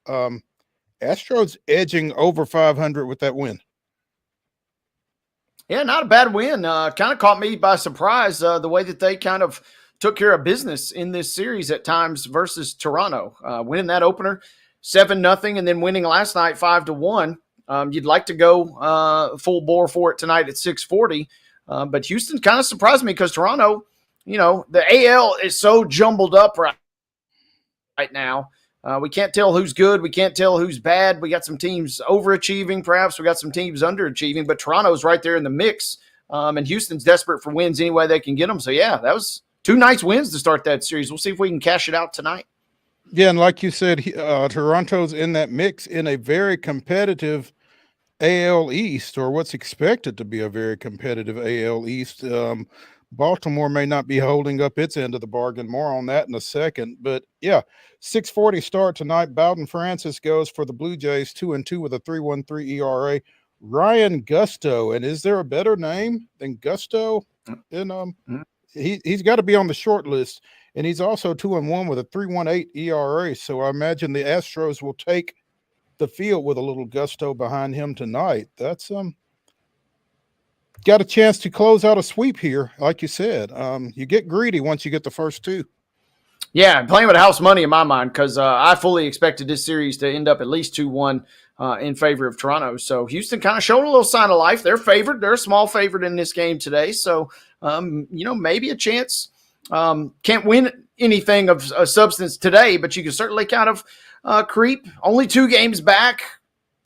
Astros edging over 500 with that win. Yeah, not a bad win. Kind of caught me by surprise the way that they kind of took care of business in this series at times versus Toronto. Winning that opener 7-0 and then winning last night 5-1. You'd like to go full bore for it tonight at 6:40. But Houston kind of surprised me because Toronto, the AL is so jumbled up right now. We can't tell who's good. We can't tell who's bad. We got some teams overachieving, perhaps. We got some teams underachieving, but Toronto's right there in the mix. And Houston's desperate for wins any way they can get them. So, yeah, that was 2 nice wins to start that series. We'll see if we can cash it out tonight. Yeah, and like you said, Toronto's in that mix in a very competitive AL East, or what's expected to be a very competitive AL East. Baltimore may not be holding up its end of the bargain. More on that in a second. But, 6:40 start tonight. Bowden Francis goes for the Blue Jays, 2-2 with a 3.13 ERA. Ryan Gusto, and is there a better name than Gusto? And he's got to be on the short list, and he's also 2-1 with a 3.18 ERA. So I imagine the Astros will take the field with a little gusto behind him tonight. That's got a chance to close out a sweep here, like you said. You get greedy once you get the first 2. Yeah, playing with house money in my mind because I fully expected this series to end up at least 2-1 in favor of Toronto. So Houston kind of showed a little sign of life. They're favored. They're a small favorite in this game today. So, maybe a chance. Can't win anything of substance today, but you can certainly kind of creep. Only 2 games back.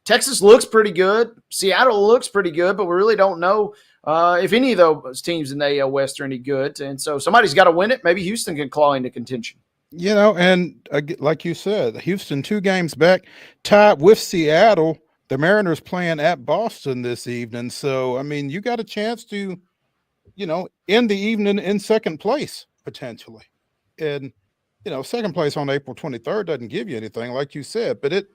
Texas looks pretty good. Seattle looks pretty good, but we really don't know if any of those teams in the AL West are any good. And so somebody's got to win it. Maybe Houston can claw into contention. And like you said, Houston 2 games back, tied with Seattle. The Mariners playing at Boston this evening. So, you got a chance to, end the evening in second place, potentially. And, second place on April 23rd doesn't give you anything, like you said, but it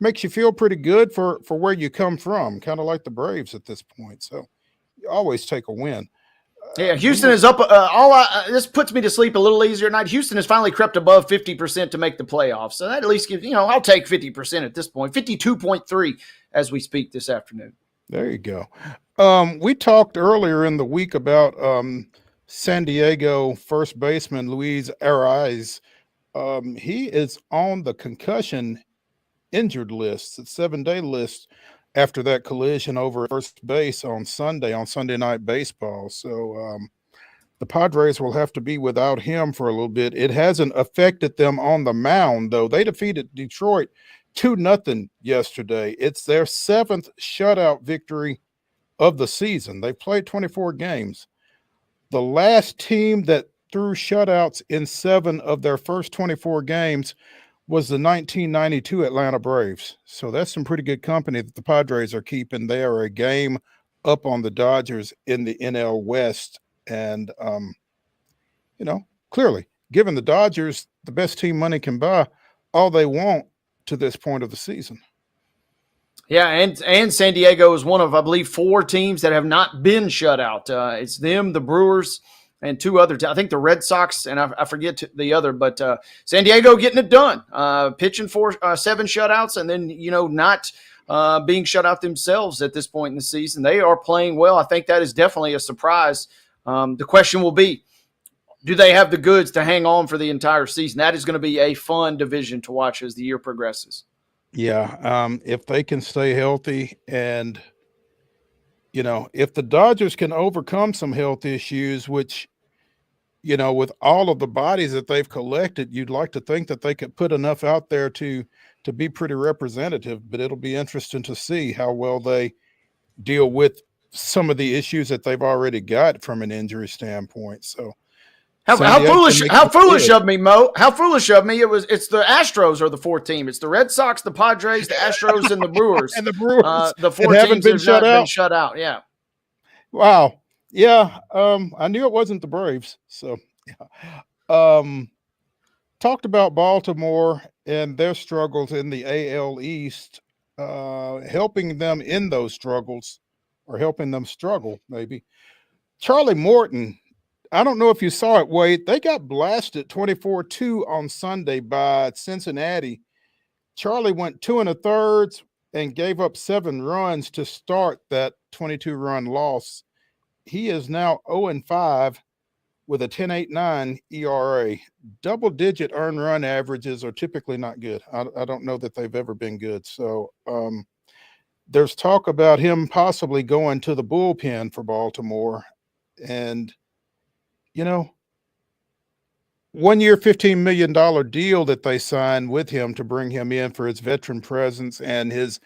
makes you feel pretty good for where you come from, kind of like the Braves at this point. So you always take a win. Yeah, Houston is up. This puts me to sleep a little easier tonight. Houston has finally crept above 50% to make the playoffs. So that at least gives, I'll take 50% at this point, 52.3 as we speak this afternoon. There you go. We talked earlier in the week about San Diego first baseman Luis Ariz. He is on the concussion injured list, the 7-day list after that collision over first base on Sunday Night Baseball. So the Padres will have to be without him for a little bit. It hasn't affected them on the mound, though. They defeated Detroit 2-0 yesterday. It's their 7th shutout victory of the season. They played 24 games. The last team that threw shutouts in 7 of their first 24 games was the 1992 Atlanta Braves. So that's some pretty good company that the Padres are keeping. They are a game up on the Dodgers in the NL West. And, clearly, giving the Dodgers the best team money can buy, all they want to this point of the season. Yeah, and San Diego is one of, I believe, 4 teams that have not been shut out. It's them, the Brewers, and two other. I think the Red Sox, and I forget the other, but San Diego getting it done, pitching for 7 shutouts, and then not being shut out themselves at this point in the season. They are playing well. I think that is definitely a surprise. The question will be, do they have the goods to hang on for the entire season? That is going to be a fun division to watch as the year progresses. Yeah, if they can stay healthy, and if the Dodgers can overcome some health issues, which with all of the bodies that they've collected, you'd like to think that they could put enough out there to be pretty representative. But it'll be interesting to see how well they deal with some of the issues that they've already got from an injury standpoint. So. How foolish of me, Mo. How foolish of me. It's the Astros are the 4th team. It's the Red Sox, the Padres, the Astros, and the Brewers. And the Brewers. The 4 teams have not been shut out. Yeah. Wow. Yeah. I knew it wasn't the Braves. So yeah. Talked about Baltimore and their struggles in the AL East, helping them in those struggles, or helping them struggle, maybe. Charlie Morton, I don't know if you saw it, Wade. They got blasted 24-2 on Sunday by Cincinnati. Charlie went 2 1/3 and gave up 7 runs to start that 22-run loss. He is now 0-5 with a 10.89 ERA. Double-digit earned run averages are typically not good. I don't know that they've ever been good. So there's talk about him possibly going to the bullpen for Baltimore. And 1 year, $15 million deal that they signed with him to bring him in for his veteran presence and his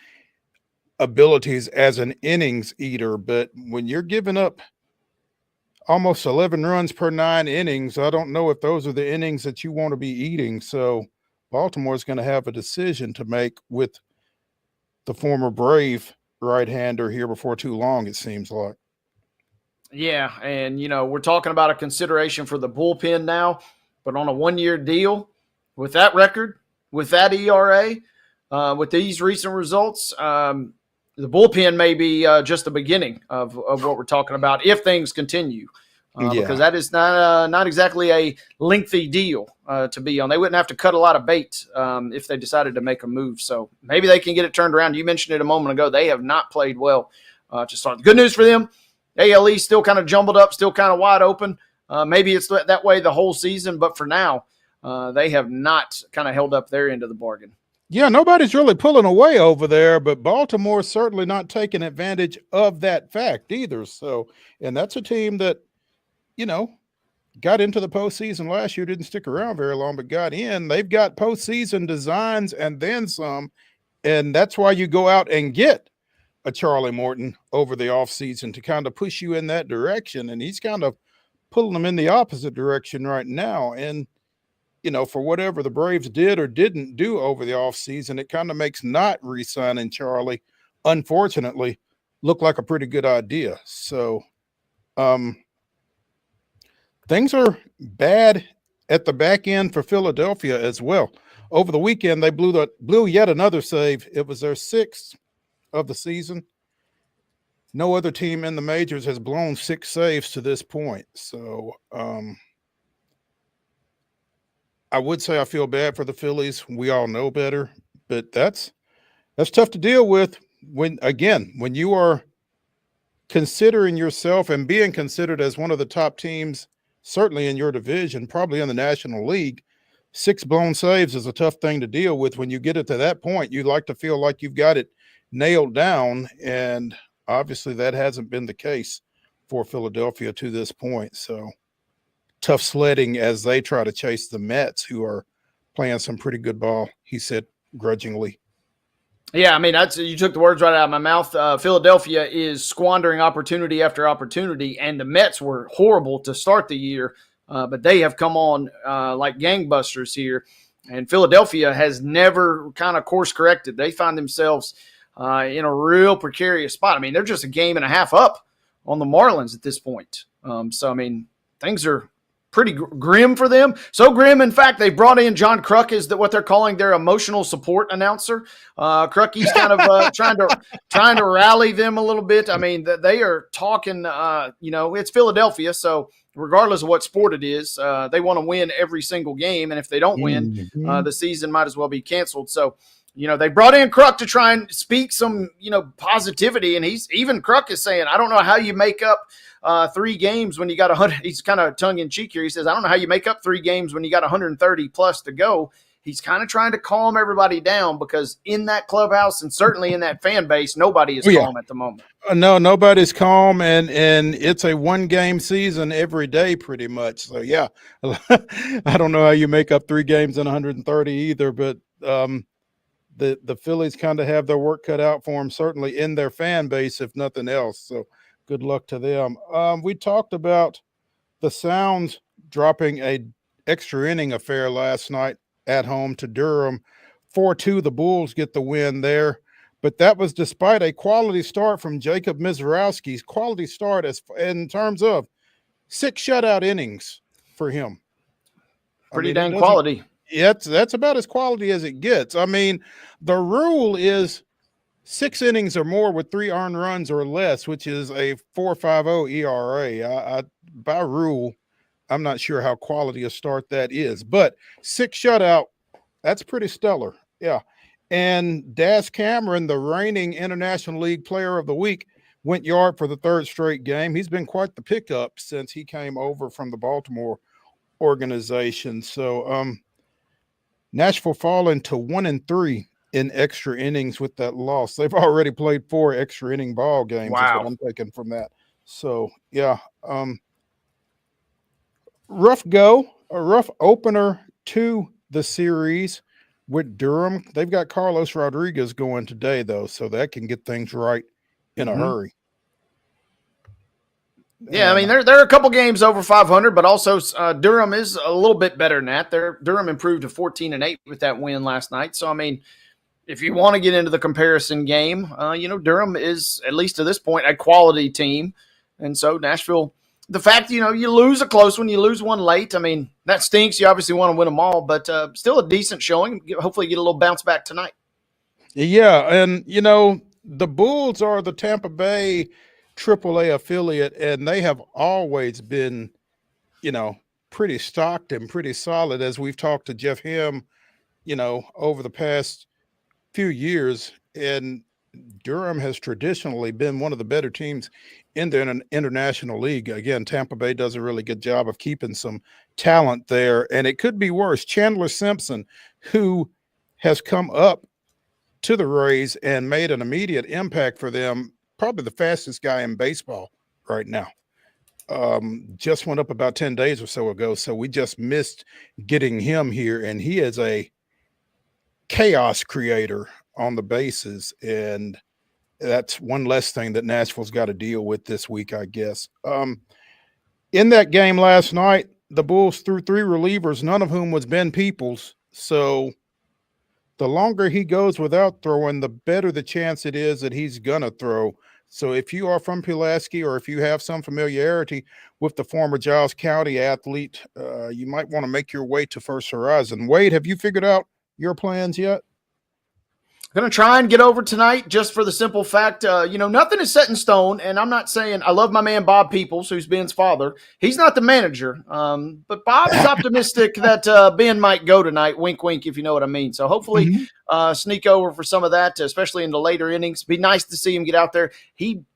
abilities as an innings eater. But when you're giving up almost 11 runs per 9 innings, I don't know if those are the innings that you want to be eating. So Baltimore's going to have a decision to make with the former Brave right-hander here before too long, it seems like. Yeah, and, we're talking about a consideration for the bullpen now, but on a 1-year deal with that record, with that ERA, with these recent results, the bullpen may be just the beginning of what we're talking about if things continue, because that is not exactly a lengthy deal to be on. They wouldn't have to cut a lot of bait if they decided to make a move. So maybe they can get it turned around. You mentioned it a moment ago. They have not played well to start. The good news for them, ALE still kind of jumbled up, still kind of wide open. Maybe it's that way the whole season, but for now, they have not kind of held up their end of the bargain. Yeah, nobody's really pulling away over there, but Baltimore's certainly not taking advantage of that fact either. So, and that's a team that, got into the postseason last year, didn't stick around very long, but got in. They've got postseason designs and then some, and that's why you go out and get a Charlie Morton over the offseason to kind of push you in that direction. And he's kind of pulling them in the opposite direction right now. And, for whatever the Braves did or didn't do over the offseason, it kind of makes not re-signing Charlie, unfortunately, look like a pretty good idea. So things are bad at the back end for Philadelphia as well. Over the weekend, they blew yet another save. It was their 6th of the season. No other team in the majors has blown 6 saves to this point. So I would say I feel bad for the Phillies. We all know better, but that's tough to deal with when you are considering yourself and being considered as one of the top teams, certainly in your division, probably in the National League. 6 blown saves is a tough thing to deal with. When you get it to that point, you'd like to feel like you've got it nailed down, and obviously that hasn't been the case for Philadelphia to this point. So tough sledding as they try to chase the Mets, who are playing some pretty good ball, he said grudgingly. Yeah, I mean, you took the words right out of my mouth. Philadelphia is squandering opportunity after opportunity, and the Mets were horrible to start the year, but they have come on like gangbusters here, and Philadelphia has never kind of course corrected. They find themselves in a real precarious spot. I mean, they're just a game and a half up on the Marlins at this point. So, I mean, things are pretty grim for them. So grim, in fact, they brought in John Kruk as what they're calling their emotional support announcer. Krucky's kind of trying to rally them a little bit. I mean, they are talking. It's Philadelphia, so regardless of what sport it is, they want to win every single game. And if they don't win, the season might as well be canceled. So, they brought in Kruk to try and speak some, positivity. And Kruk is saying, I don't know how you make up 3 games when you got 100. He's kind of tongue in cheek here. He says, I don't know how you make up 3 games when you got 130 plus to go. He's kind of trying to calm everybody down, because in that clubhouse and certainly in that fan base, nobody is calm at the moment. No, nobody's calm, and it's a 1-game season every day pretty much. So, yeah, I don't know how you make up 3 games in 130 either, but the Phillies kind of have their work cut out for them, certainly in their fan base, if nothing else. So good luck to them. We talked about the Sounds dropping a extra inning affair last night at home to Durham. 4-2, the Bulls get the win there. But that was despite a quality start from Jacob Mizorowski's quality start in terms of 6 shutout innings for him. Pretty dang quality. Yeah, that's about as quality as it gets. I mean, the rule is 6 innings or more with 3 earned runs or less, which is a 4.50 ERA. By rule, I'm not sure how quality a start that is, but 6 shutout, that's pretty stellar. Yeah. And Daz Cameron, the reigning International League Player of the Week, went yard for the 3rd straight game. He's been quite the pickup since he came over from the Baltimore organization. So Nashville falling to 1-3 in extra innings with that loss. They've already played 4 extra inning ball games. Wow. Is what I'm taking from that. So, yeah. A rough opener to the series with Durham. They've got Carlos Rodriguez going today, though, so that can get things right in a hurry. Yeah, I mean, they're a couple games over 500, but also Durham is a little bit better than that. Durham improved to 14-8 with that win last night. So, I mean, if you want to get into the comparison game, Durham is, at least to this point, a quality team. And so Nashville, the fact, you lose a close one, you lose one late, I mean, that stinks. You obviously want to win them all, but still a decent showing. Hopefully get a little bounce back tonight. Yeah, and, the Bulls are the Tampa Bay AAA affiliate, and they have always been, pretty stocked and pretty solid, as we've talked to Jeff Hem, over the past few years. And Durham has traditionally been one of the better teams in the International League. Again, Tampa Bay does a really good job of keeping some talent there, and it could be worse. Chandler Simpson, who has come up to the Rays and made an immediate impact for them, probably the fastest guy in baseball right now. Just went up about 10 days or so ago, so we just missed getting him here, and he is a chaos creator on the bases, and that's one less thing that Nashville's got to deal with this week, I guess. In that game last night, the Bulls threw 3 relievers, none of whom was Ben Peoples, so the longer he goes without throwing, the better the chance it is that he's going to throw. So if you are from Pulaski, or if you have some familiarity with the former Giles County athlete, you might want to make your way to First Horizon. Wade, have you figured out your plans yet? I'm going to try and get over tonight, just for the simple fact, nothing is set in stone. And I'm not saying, I love my man Bob Peoples, who's Ben's father. He's not the manager, but Bob is optimistic that Ben might go tonight. Wink, wink, if you know what I mean. So hopefully sneak over for some of that, especially in the later innings. Be nice to see him get out there. Even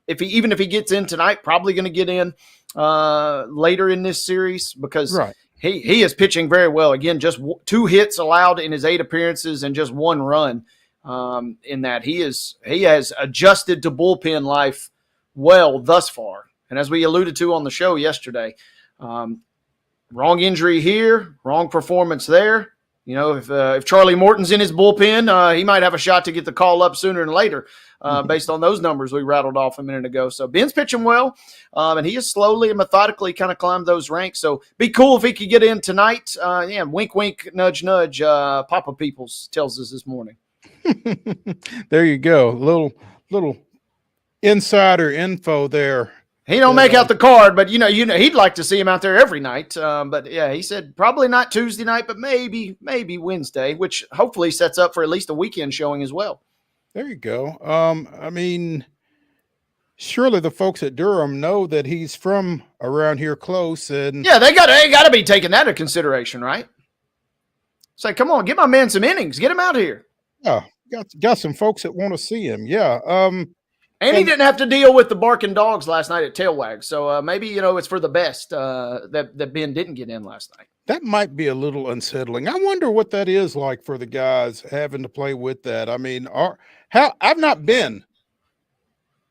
if he gets in tonight, probably going to get in later in this series, because he is pitching very well. Again, just 2 hits allowed in his 8 appearances and just 1 run. In that he has adjusted to bullpen life well thus far. And as we alluded to on the show yesterday, wrong injury here, wrong performance there. If Charlie Morton's in his bullpen, he might have a shot to get the call up sooner than later, based on those numbers we rattled off a minute ago. So Ben's pitching well, and he has slowly and methodically kind of climbed those ranks. So be cool if he could get in tonight. Wink, wink, nudge, nudge. Papa Peoples tells us this morning. There you go. Little insider info there. He don't make out the card, but he'd like to see him out there every night. But yeah, he said probably not Tuesday night, but maybe Wednesday, which hopefully sets up for at least a weekend showing as well. There you go. I mean, surely the folks at Durham know that he's from around here close, and yeah, they got to be taking that into consideration, right? Say, come on, get my man some innings, get him out here. Yeah, got some folks that want to see him. Yeah, and he didn't have to deal with the barking dogs last night at Tailwag, so maybe it's for the best that Ben didn't get in last night. That might be a little unsettling. I wonder what that is like for the guys having to play with that. I mean, I've not been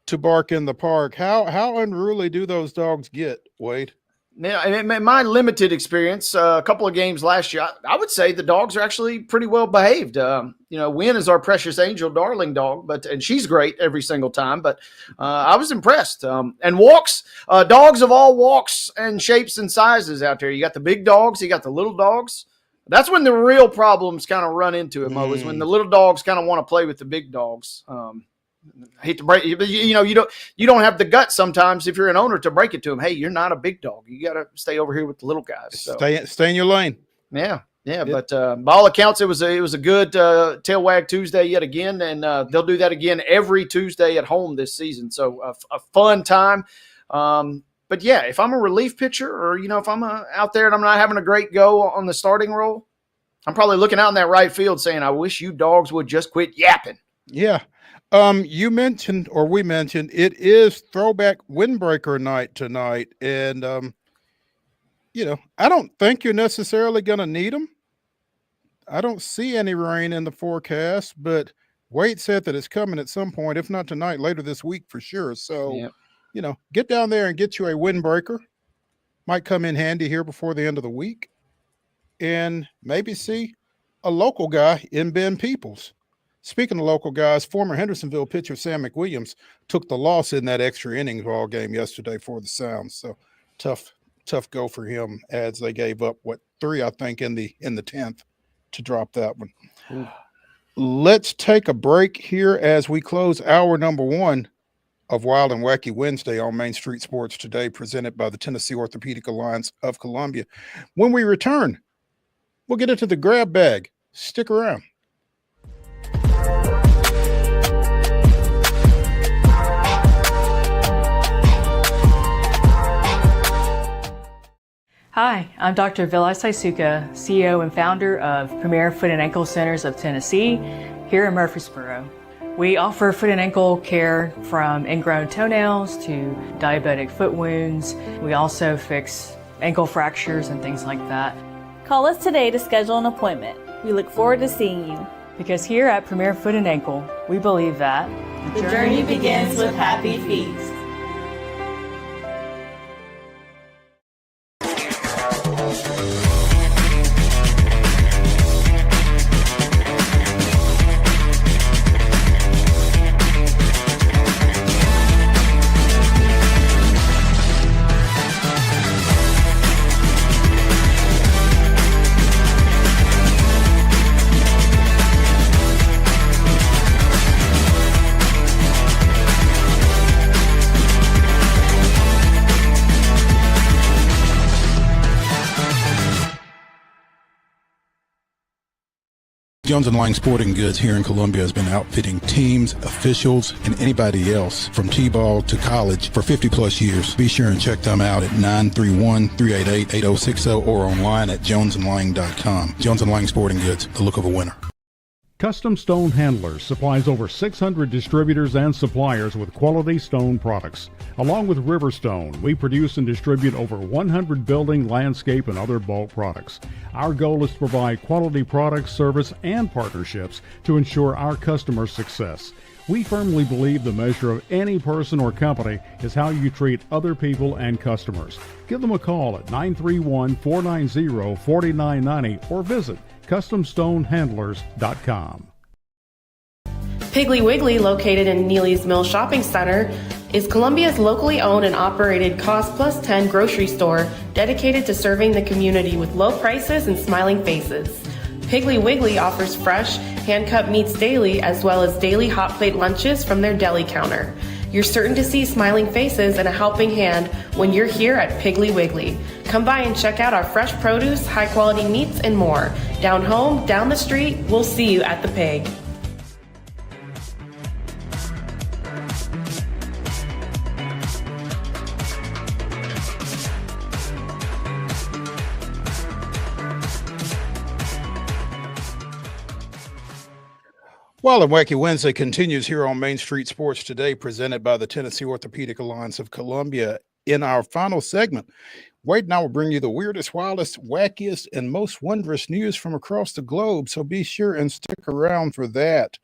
to bark in the park. How unruly do those dogs get, Wade? Yeah, in my limited experience, a couple of games last year, I would say the dogs are actually pretty well behaved. Wynn is our precious angel, darling dog, and she's great every single time. But I was impressed. And walks, dogs of all walks and shapes and sizes out there. You got the big dogs, you got the little dogs. That's when the real problems kind of run into it, Mo, is when the little dogs kind of want to play with the big dogs. I hate to break it, but you don't have the guts sometimes if you're an owner to break it to them. Hey, you're not a big dog. You got to stay over here with the little guys. So. Stay in your lane. Yeah. But by all accounts, it was a good tail wag Tuesday yet again, and they'll do that again every Tuesday at home this season. So a fun time. But yeah, if I'm a relief pitcher, or if I'm out there and I'm not having a great go on the starting role, I'm probably looking out in that right field saying, "I wish you dogs would just quit yapping." Yeah. We mentioned it is throwback windbreaker night tonight. And, I don't think you're necessarily going to need them. I don't see any rain in the forecast, but Wade said that it's coming at some point, if not tonight, later this week for sure. So, get down there and get you a windbreaker. Might come in handy here before the end of the week. And maybe see a local guy in Ben Peoples. Speaking of local guys, former Hendersonville pitcher Sam McWilliams took the loss in that extra innings ball game yesterday for the Sounds. So tough go for him, as they gave up 3, I think, in the 10th to drop that one. Ooh. Let's take a break here as we close hour number 1 of Wild and Wacky Wednesday on Main Street Sports Today, presented by the Tennessee Orthopedic Alliance of Columbia. When we return, we'll get into the grab bag. Stick around. Hi, I'm Dr. Vilay Saisuka, CEO and founder of Premier Foot and Ankle Centers of Tennessee here in Murfreesboro. We offer foot and ankle care from ingrown toenails to diabetic foot wounds. We also fix ankle fractures and things like that. Call us today to schedule an appointment. We look forward to seeing you. Because here at Premier Foot and Ankle, we believe that the journey begins with happy feet. Jones & Lang Sporting Goods here in Columbia has been outfitting teams, officials, and anybody else from T-ball to college for 50-plus years. Be sure and check them out at 931-388-8060 or online at jonesandlang.com. Jones & Lang Sporting Goods, the look of a winner. Custom Stone Handlers supplies over 600 distributors and suppliers with quality stone products. Along with Riverstone, we produce and distribute over 100 building, landscape, and other bulk products. Our goal is to provide quality products, service, and partnerships to ensure our customers' success. We firmly believe the measure of any person or company is how you treat other people and customers. Give them a call at 931-490-4990 or visit CustomStoneHandlers.com. Piggly Wiggly, located in Neely's Mill Shopping Center, is Columbia's locally owned and operated Cost Plus 10 grocery store dedicated to serving the community with low prices and smiling faces. Piggly Wiggly offers fresh, hand-cut meats daily, as well as daily hot plate lunches from their deli counter. You're certain to see smiling faces and a helping hand when you're here at Piggly Wiggly. Come by and check out our fresh produce, high-quality meats, and more. Down home, down the street, we'll see you at the Pig. Well, and Wacky Wednesday continues here on Main Street Sports Today, presented by the Tennessee Orthopedic Alliance of Columbia. In our final segment, Wade and I will bring you the weirdest, wildest, wackiest, and most wondrous news from across the globe, so be sure and stick around for that.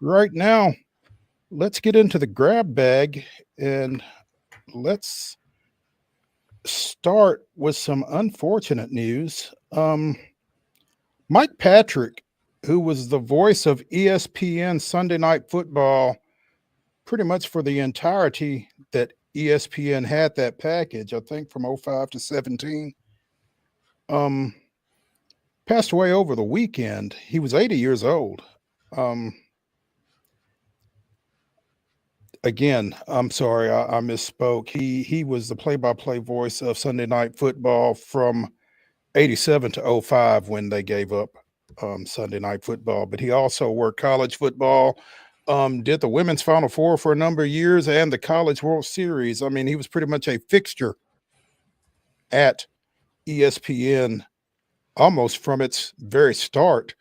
Right now, let's get into the grab bag, and let's start with some unfortunate news. Mike Patrick, who was the voice of ESPN Sunday Night Football pretty much for the entirety that ESPN had that package, I think from 05 to 17, passed away over the weekend. He was 80 years old. Again, I'm sorry, I misspoke. He was the play-by-play voice of Sunday Night Football from 87 to 05 when they gave up Sunday Night Football. But he also worked college football, did the Women's Final Four for a number of years and the College World Series. I mean, he was pretty much a fixture at ESPN almost from its very start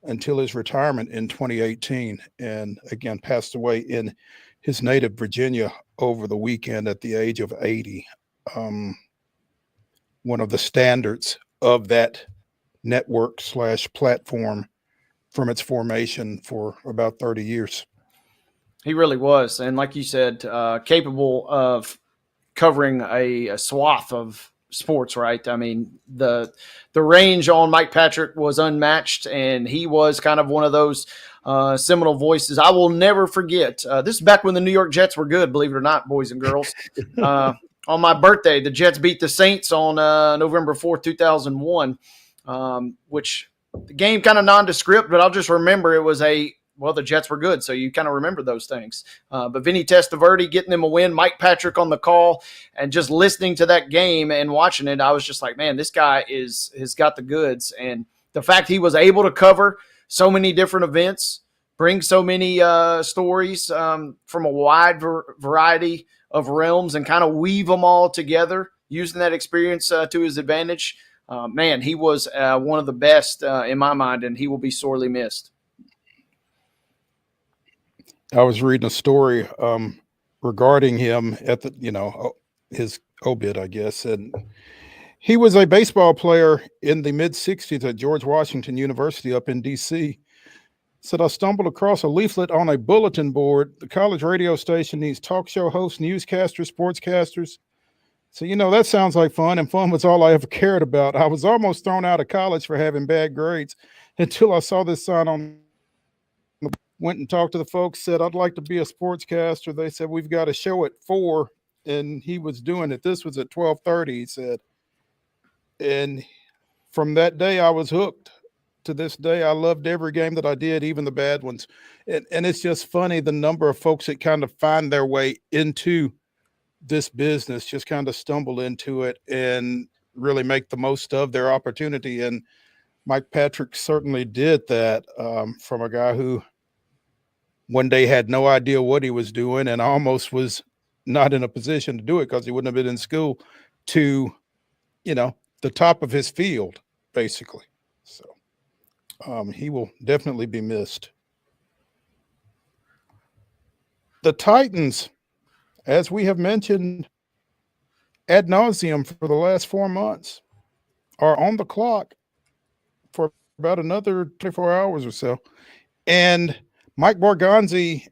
until his retirement in 2018. And again, passed away in his native Virginia over the weekend at the age of 80. One of the standards of that network / platform from its formation for about 30 years. He really was. And like you said, capable of covering a swath of sports, right? I mean, the range on Mike Patrick was unmatched, and he was kind of one of those seminal voices. I will never forget. This is back when the New York Jets were good, believe it or not, boys and girls. On my birthday, the Jets beat the Saints on November 4th, 2001, which the game kind of nondescript, but I'll just remember it was the Jets were good, so you kind of remember those things. But Vinny Testaverde getting them a win, Mike Patrick on the call, and just listening to that game and watching it, I was just like, man, this guy has got the goods. And the fact he was able to cover so many different events, bring so many stories from a wide variety of realms and kind of weave them all together, using that experience to his advantage. Man, he was one of the best in my mind, and he will be sorely missed. I was reading a story regarding him at his obit, I guess, and he was a baseball player in the mid-'60s at George Washington University up in D.C. Said, I stumbled across a leaflet on a bulletin board. The college radio station needs talk show hosts, newscasters, sportscasters. So, that sounds like fun, and fun was all I ever cared about. I was almost thrown out of college for having bad grades until I saw this sign on. Went and talked to the folks, said, I'd like to be a sportscaster. They said, we've got a show at 4, and he was doing it. This was at 12:30, he said. And from that day, I was hooked. To this day, I loved every game that I did, even the bad ones. And it's just funny, the number of folks that kind of find their way into this business, just kind of stumble into it and really make the most of their opportunity. And Mike Patrick certainly did that, from a guy who one day had no idea what he was doing and almost was not in a position to do it because he wouldn't have been in school, to, the top of his field, basically. So he will definitely be missed. The Titans, as we have mentioned ad nauseum for the last 4 months, are on the clock for about another 24 hours or so. And Mike Borgonzi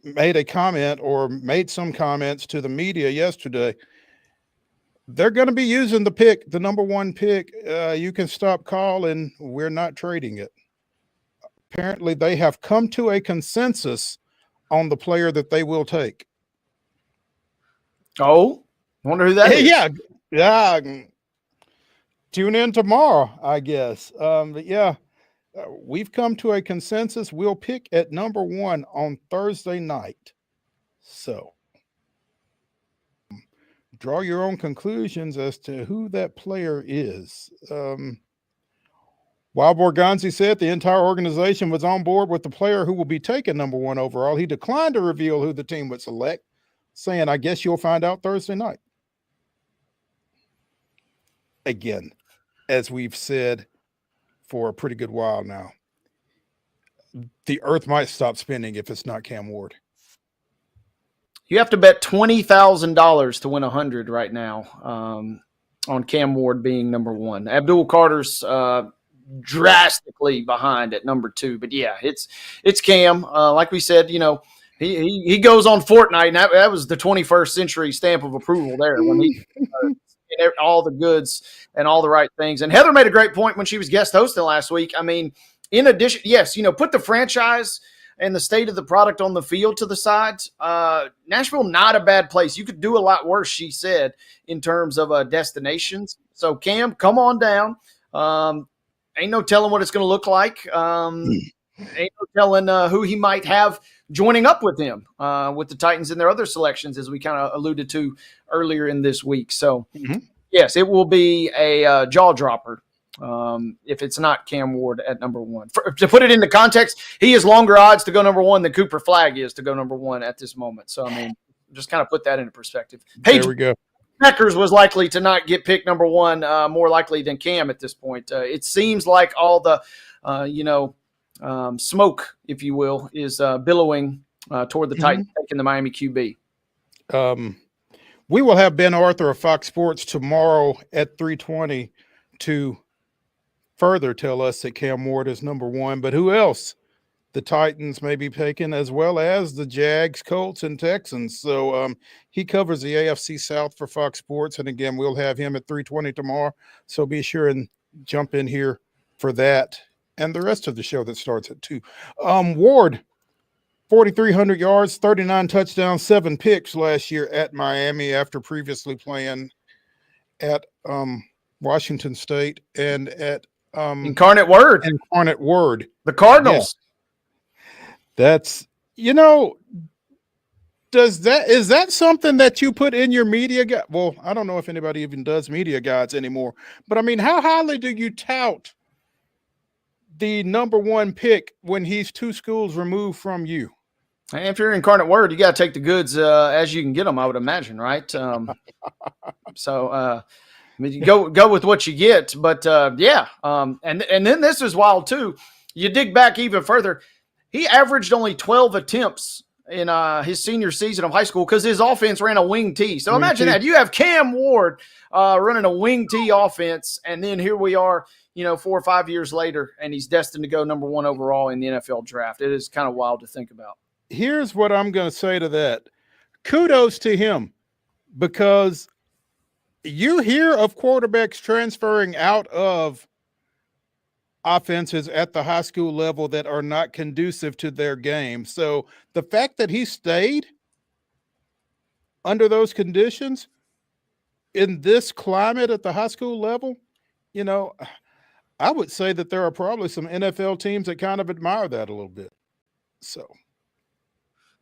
made some comments to the media yesterday. They're going to be using the number 1 pick. You can stop calling. We're not trading it. Apparently, they have come to a consensus on the player that they will take. Oh, wonder who that is. Yeah. Tune in tomorrow, I guess. But yeah, we've come to a consensus. We'll pick at number 1 on Thursday night. So draw your own conclusions as to who that player is. While Borgonzi said the entire organization was on board with the player who will be taken number 1 overall, he declined to reveal who the team would select, saying, I guess you'll find out Thursday night. Again, as we've said for a pretty good while now, the earth might stop spinning if it's not Cam Ward. You have to bet $20,000 to win 100 right now on Cam Ward being number one. Abdul Carter's drastically behind at number 2, but yeah, it's Cam. Like we said, you know, he goes on Fortnite, and that was the 21st century stamp of approval there when he all the goods and all the right things. And Heather made a great point when she was guest hosting last week. I mean, in addition, yes, you know, put the franchise and the state of the product on the field to the side. Nashville, not a bad place. You could do a lot worse, she said, in terms of destinations. So, Cam, come on down. Ain't no telling what it's going to look like. Ain't no telling who he might have joining up with him with the Titans and their other selections, as we kind of alluded to earlier in this week. So, yes, it will be a jaw dropper if it's not Cam Ward at number 1. To put it into context, he is longer odds to go number 1 than Cooper Flagg is to go number 1 at this moment. So, I mean, just kind of put that into perspective. There we go. Packers was likely to not get picked number 1 more likely than Cam at this point. It seems like all the, smoke, if you will, is billowing toward the Titans taking the Miami QB. We will have Ben Arthur of Fox Sports tomorrow at 3:20 to further tell us that Cam Ward is number 1. But who else the Titans may be picking, as well as the Jags, Colts, and Texans. So he covers the AFC South for Fox Sports. And again, we'll have him at 3:20 tomorrow. So be sure and jump in here for that and the rest of the show that starts at 2. Ward, 4,300 yards, 39 touchdowns, 7 picks last year at Miami after previously playing at Washington State and at Incarnate Word. The Cardinals. Yeah. That's, you know, is that something that you put in your media guide? Well, I don't know if anybody even does media guides anymore, but I mean, how highly do you tout the number 1 pick when he's 2 schools removed from you? And if you're Incarnate Word, you got to take the goods as you can get them, I would imagine, right? I mean, you go with what you get, but yeah. And then this is wild too. You dig back even further. He averaged only 12 attempts in his senior season of high school because his offense ran a wing T. So imagine that. You have Cam Ward running a wing T offense, and then here we are, 4 or 5 years later, and he's destined to go number 1 overall in the NFL draft. It is kind of wild to think about. Here's what I'm going to say to that. Kudos to him, because you hear of quarterbacks transferring out of offenses at the high school level that are not conducive to their game. So the fact that he stayed under those conditions in this climate at the high school level, I would say that there are probably some NFL teams that kind of admire that a little bit. So.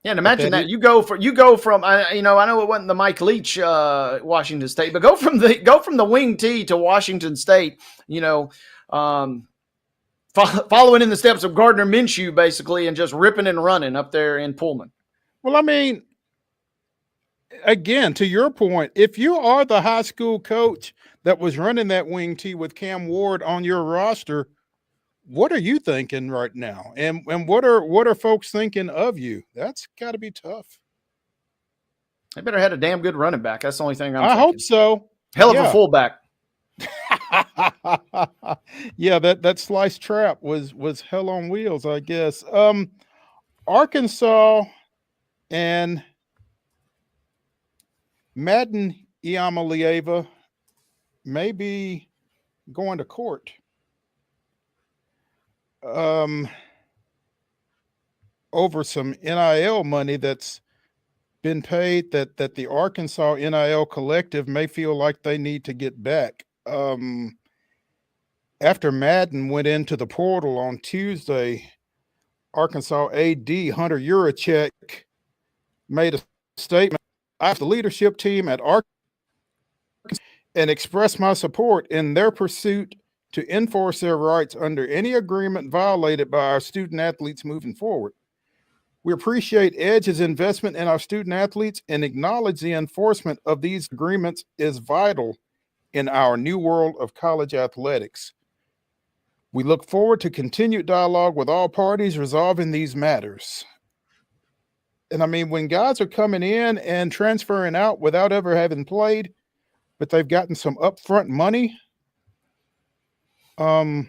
Yeah, and imagine that you go from I know it wasn't the Mike Leach Washington State, but go from the wing T to Washington State, following in the steps of Gardner Minshew basically, and just ripping and running up there in Pullman. Well, I mean, again, to your point, if you are the high school coach that was running that wing T with Cam Ward on your roster, what are you thinking right now? And what are folks thinking of you? That's got to be tough. They better had a damn good running back. That's the only thing I hope so. Hell of a fullback. Yeah, that slice trap was hell on wheels, I guess. Arkansas and Madden Iamaleava may be going to court. Over some NIL money that's been paid that the Arkansas NIL collective may feel like they need to get back. After Madden went into the portal on Tuesday, Arkansas AD Hunter Yurachek made a statement. I have the leadership team at Arkansas and express my support in their pursuit to enforce their rights under any agreement violated by our student athletes moving forward. We appreciate Edge's investment in our student athletes and acknowledge the enforcement of these agreements is vital in our new world of college athletics. We look forward to continued dialogue with all parties resolving these matters. And I mean, when guys are coming in and transferring out without ever having played, but they've gotten some upfront money, you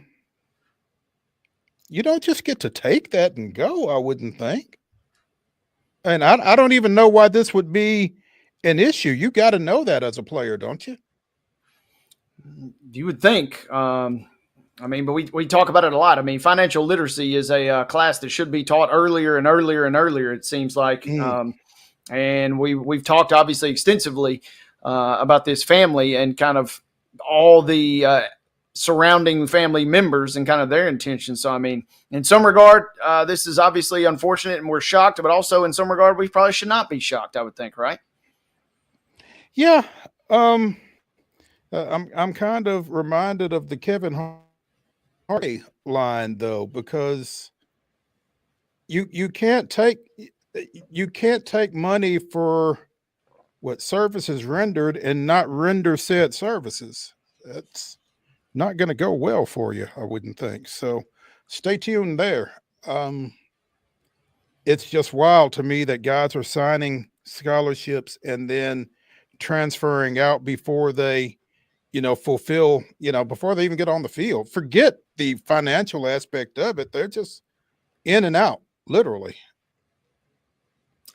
don't just get to take that and go, I wouldn't think. And I don't even know why this would be an issue. You got to know that as a player, don't you? You would think. I mean, but we talk about it a lot. I mean, financial literacy is a class that should be taught earlier and earlier and earlier, it seems like. And we've talked, obviously, extensively about this family and kind of all the surrounding family members and kind of their intentions. So, I mean, in some regard, this is obviously unfortunate and we're shocked, but also in some regard, we probably should not be shocked, I would think, right? Yeah. I'm kind of reminded of the Kevin Hart line, though, because you can't take money for what services rendered and not render said services. That's not going to go well for you, I wouldn't think. So stay tuned there. It's just wild to me that guys are signing scholarships and then transferring out before they, fulfill, before they even get on the field. Forget the financial aspect of it. They're just in and out, literally.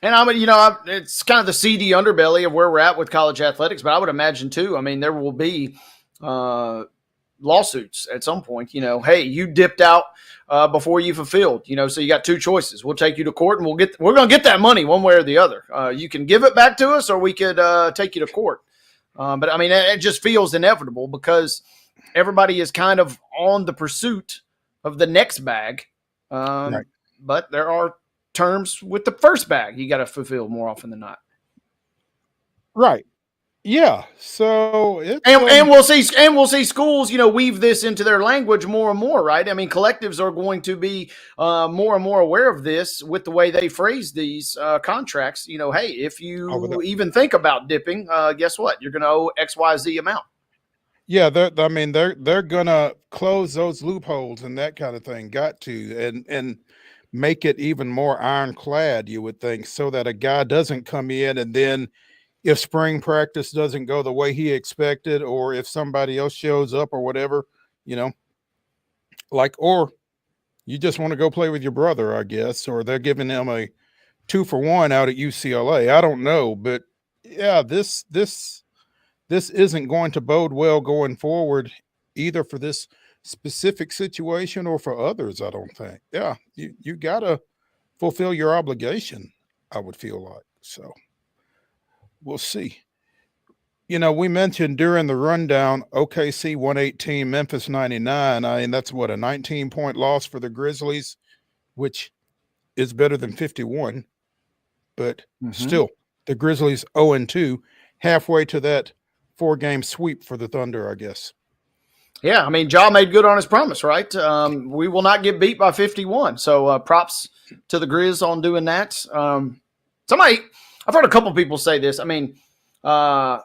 And I mean, it's kind of the seedy underbelly of where we're at with college athletics, but I would imagine too, I mean, there will be lawsuits at some point, hey, you dipped out before you fulfilled, so you got two choices. We'll take you to court and we're going to get that money one way or the other. You can give it back to us or we could take you to court. But I mean, it just feels inevitable because everybody is kind of on the pursuit of the next bag. Right. But there are terms with the first bag you got to fulfill more often than not. Right. Yeah. So and we'll see schools, weave this into their language more and more, right? I mean, collectives are going to be more and more aware of this with the way they phrase these contracts. Hey, if you even think about dipping, guess what? You're going to owe XYZ amount. Yeah, they're gonna close those loopholes and that kind of thing. Got to and make it even more ironclad, you would think, so that a guy doesn't come in and then if spring practice doesn't go the way he expected, or if somebody else shows up or whatever, or you just want to go play with your brother, I guess, or they're giving him a 2-for-1 out at UCLA. I don't know, but yeah, this isn't going to bode well going forward, either for this specific situation or for others, I don't think. Yeah, you got to fulfill your obligation, I would feel like. So we'll see. We mentioned during the rundown, OKC 118, Memphis 99. I mean, that's what, a 19-point loss for the Grizzlies, which is better than 51. But still, the Grizzlies 0-2, halfway to that 4-game sweep for the Thunder, I guess. Yeah, I mean, Ja made good on his promise, right? We will not get beat by 51. So props to the Grizz on doing that. I've heard a couple people say this. I mean, it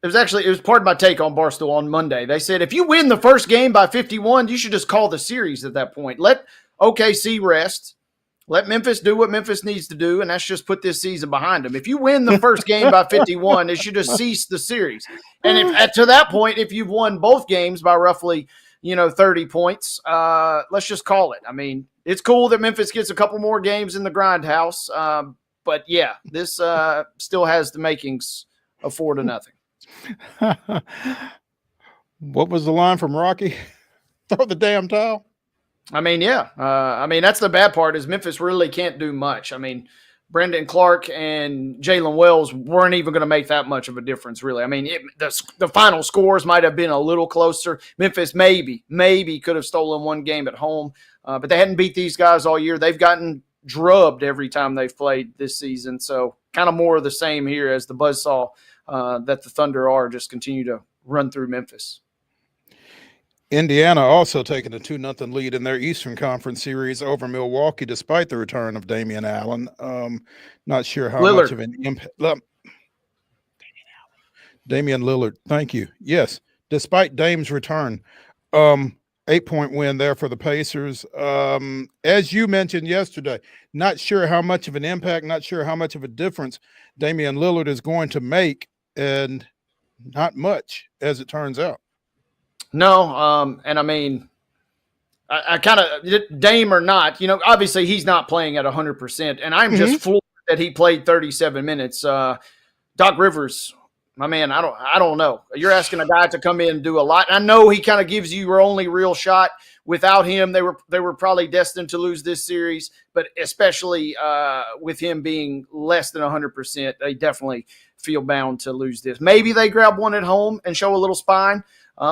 was part of my take on Barstool on Monday. They said, if you win the first game by 51, you should just call the series at that point. Let OKC rest. Let Memphis do what Memphis needs to do, and that's just put this season behind them. If you win the first game by 51, it should just cease the series. And to that point, if you've won both games by roughly, 30 points, let's just call it. I mean, it's cool that Memphis gets a couple more games in the grindhouse, but yeah, this still has the makings of 4-0. What was the line from Rocky? Throw the damn towel. I mean, yeah. That's the bad part is Memphis really can't do much. I mean, Brendan Clark and Jalen Wells weren't even going to make that much of a difference, really. I mean, the final scores might have been a little closer. Memphis maybe could have stolen one game at home, but they hadn't beat these guys all year. They've gotten drubbed every time they've played this season. So kind of more of the same here as the buzzsaw that the Thunder are just continue to run through Memphis. Indiana also taking a 2-0 lead in their Eastern Conference series over Milwaukee, despite the return of Damian Allen. Not sure how much of an impact. Damian Lillard, thank you. Yes, despite Dame's return, 8-point win there for the Pacers. As you mentioned yesterday, not sure how much of an impact, not sure how much of a difference Damian Lillard is going to make, and not much, as it turns out. No, and I mean, I kind of, Dame or not, obviously he's not playing at 100%, and I'm just floored that he played 37 minutes. Doc Rivers, my man, I don't know. You're asking a guy to come in and do a lot. I know he kind of gives you your only real shot. Without him, they were probably destined to lose this series, but especially with him being less than 100%, they definitely feel bound to lose this. Maybe they grab one at home and show a little spine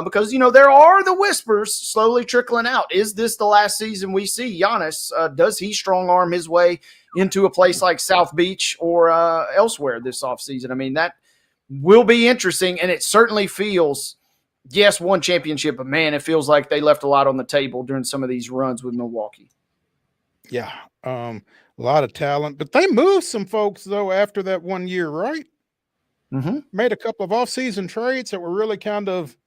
because, there are the whispers slowly trickling out. Is this the last season we see Giannis? Does he strong arm his way into a place like South Beach or elsewhere this offseason? I mean, that will be interesting, and it certainly feels, yes, one championship, but man, it feels like they left a lot on the table during some of these runs with Milwaukee. Yeah, a lot of talent, but they moved some folks though after that 1 year, right? Made a couple of off-season trades that were really kind of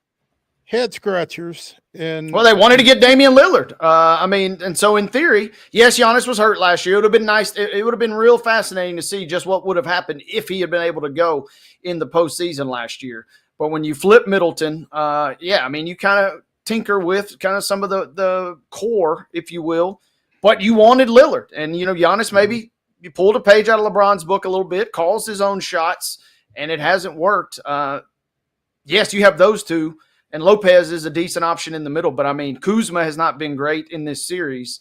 head scratchers. And well, they wanted to get Damian Lillard. And so in theory, yes, Giannis was hurt last year. It would have been nice. It would have been real fascinating to see just what would have happened if he had been able to go in the postseason last year. But when you flip Middleton, you kind of tinker with kind of some of the core, if you will. But you wanted Lillard. And, Giannis maybe you pulled a page out of LeBron's book a little bit, calls his own shots, and it hasn't worked. Yes, you have those two. And Lopez is a decent option in the middle. But, I mean, Kuzma has not been great in this series.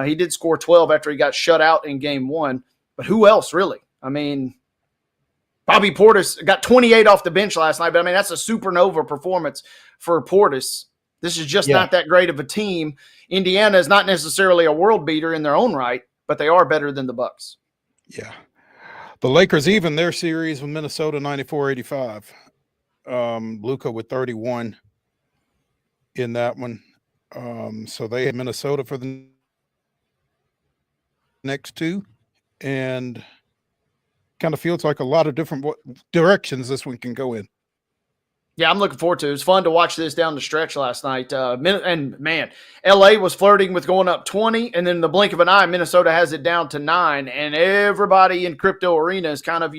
He did score 12 after he got shut out in game 1. But who else, really? I mean, Bobby Portis got 28 off the bench last night. But, I mean, that's a supernova performance for Portis. This is just not that great of a team. Indiana is not necessarily a world beater in their own right, but they are better than the Bucks. Yeah. The Lakers even their series with Minnesota 94-85. Luka with 31 in that one. So they had Minnesota for the next two, and kind of feels like a lot of different directions this one can go in. Yeah, I'm looking forward to it. It was fun to watch this down the stretch last night. And, man, L.A. was flirting with going up 20, and then in the blink of an eye, Minnesota has it down to 9, and everybody in Crypto Arena is kind of,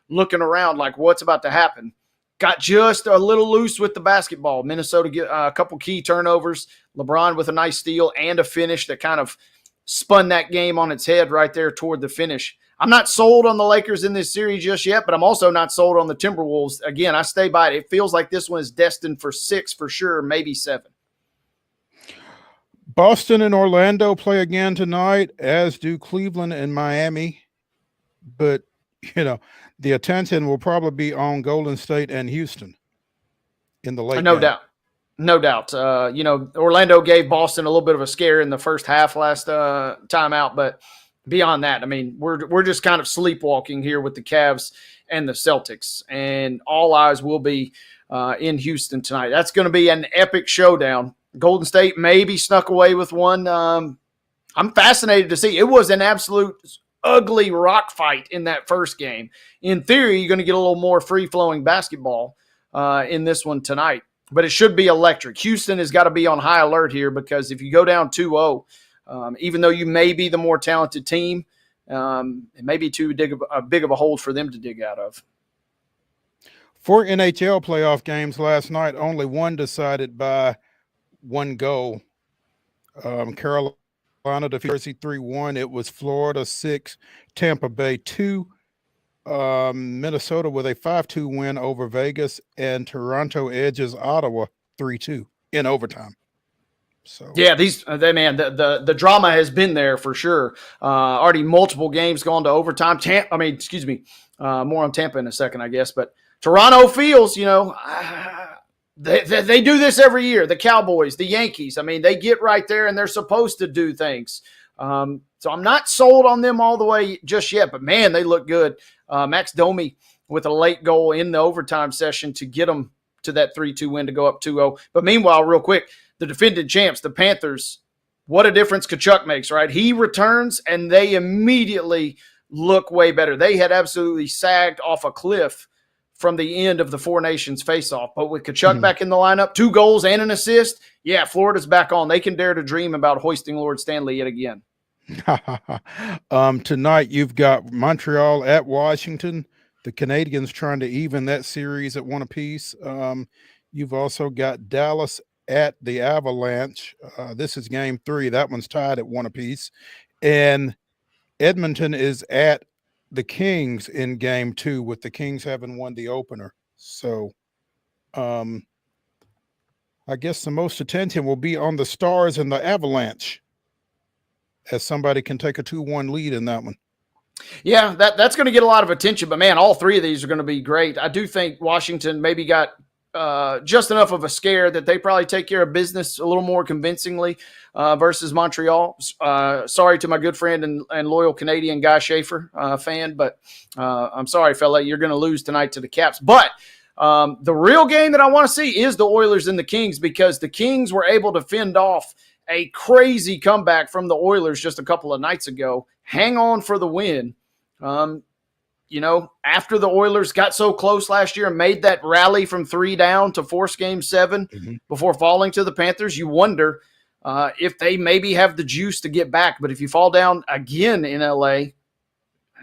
looking around like what's about to happen. Got just a little loose with the basketball. Minnesota get a couple key turnovers. LeBron with a nice steal and a finish that kind of spun that game on its head right there toward the finish. I'm not sold on the Lakers in this series just yet, but I'm also not sold on the Timberwolves. Again, I stay by it. It feels like this one is destined for 6 for sure, maybe 7. Boston and Orlando play again tonight, as do Cleveland and Miami. But, the attention will probably be on Golden State and Houston in the late No game. doubt. No doubt. Orlando gave Boston a little bit of a scare in the first half last time out, but beyond that, I mean, we're just kind of sleepwalking here with the Cavs and the Celtics, and all eyes will be in Houston tonight. That's going to be an epic showdown. Golden State maybe snuck away with one. I'm fascinated to see. It was an absolute ugly rock fight in that first game. In theory, you're going to get a little more free-flowing basketball in this one tonight, but it should be electric. Houston has got to be on high alert here because if you go down 2-0, even though you may be the more talented team, it may be too big of a hole for them to dig out of. 4 NHL playoff games last night, only one decided by 1 goal. Carolina defeated Jersey 3-1. It was Florida 6, Tampa Bay 2. Minnesota with a 5-2 win over Vegas, and Toronto edges Ottawa 3-2 in overtime. So yeah, the drama has been there for sure. Already multiple games gone to overtime. More on Tampa in a second, I guess. But Toronto feels, they do this every year. The Cowboys, the Yankees. I mean, they get right there and they're supposed to do things. So I'm not sold on them all the way just yet. But man, they look good. Max Domi with a late goal in the overtime session to get them to that 3-2 win to go up 2-0. But meanwhile, real quick, the defending champs, the Panthers, what a difference Kachuk makes, right? He returns, and they immediately look way better. They had absolutely sagged off a cliff from the end of the Four Nations face-off. But with Kachuk back in the lineup, 2 goals and an assist, yeah, Florida's back on. They can dare to dream about hoisting Lord Stanley yet again. Tonight, you've got Montreal at Washington. The Canadians trying to even that series at 1 apiece. You've also got Dallas at the Avalanche. This is game 3. That one's tied at 1 apiece. And Edmonton is at the Kings in game 2, with the Kings having won the opener. So I guess the most attention will be on the Stars and the Avalanche, as somebody can take a 2-1 lead in that one. Yeah, that's going to get a lot of attention. But, man, all 3 of these are going to be great. I do think Washington maybe got just enough of a scare that they probably take care of business a little more convincingly versus Montreal. Sorry to my good friend and loyal Canadian Guy Schaefer fan, but I'm sorry, fella, you're going to lose tonight to the Caps. But the real game that I want to see is the Oilers and the Kings, because the Kings were able to fend off a crazy comeback from the Oilers just a couple of nights ago. Hang on for the win. After the Oilers got so close last year and made that rally from 3 down to force game 7 before falling to the Panthers, you wonder if they maybe have the juice to get back. But if you fall down again in LA, I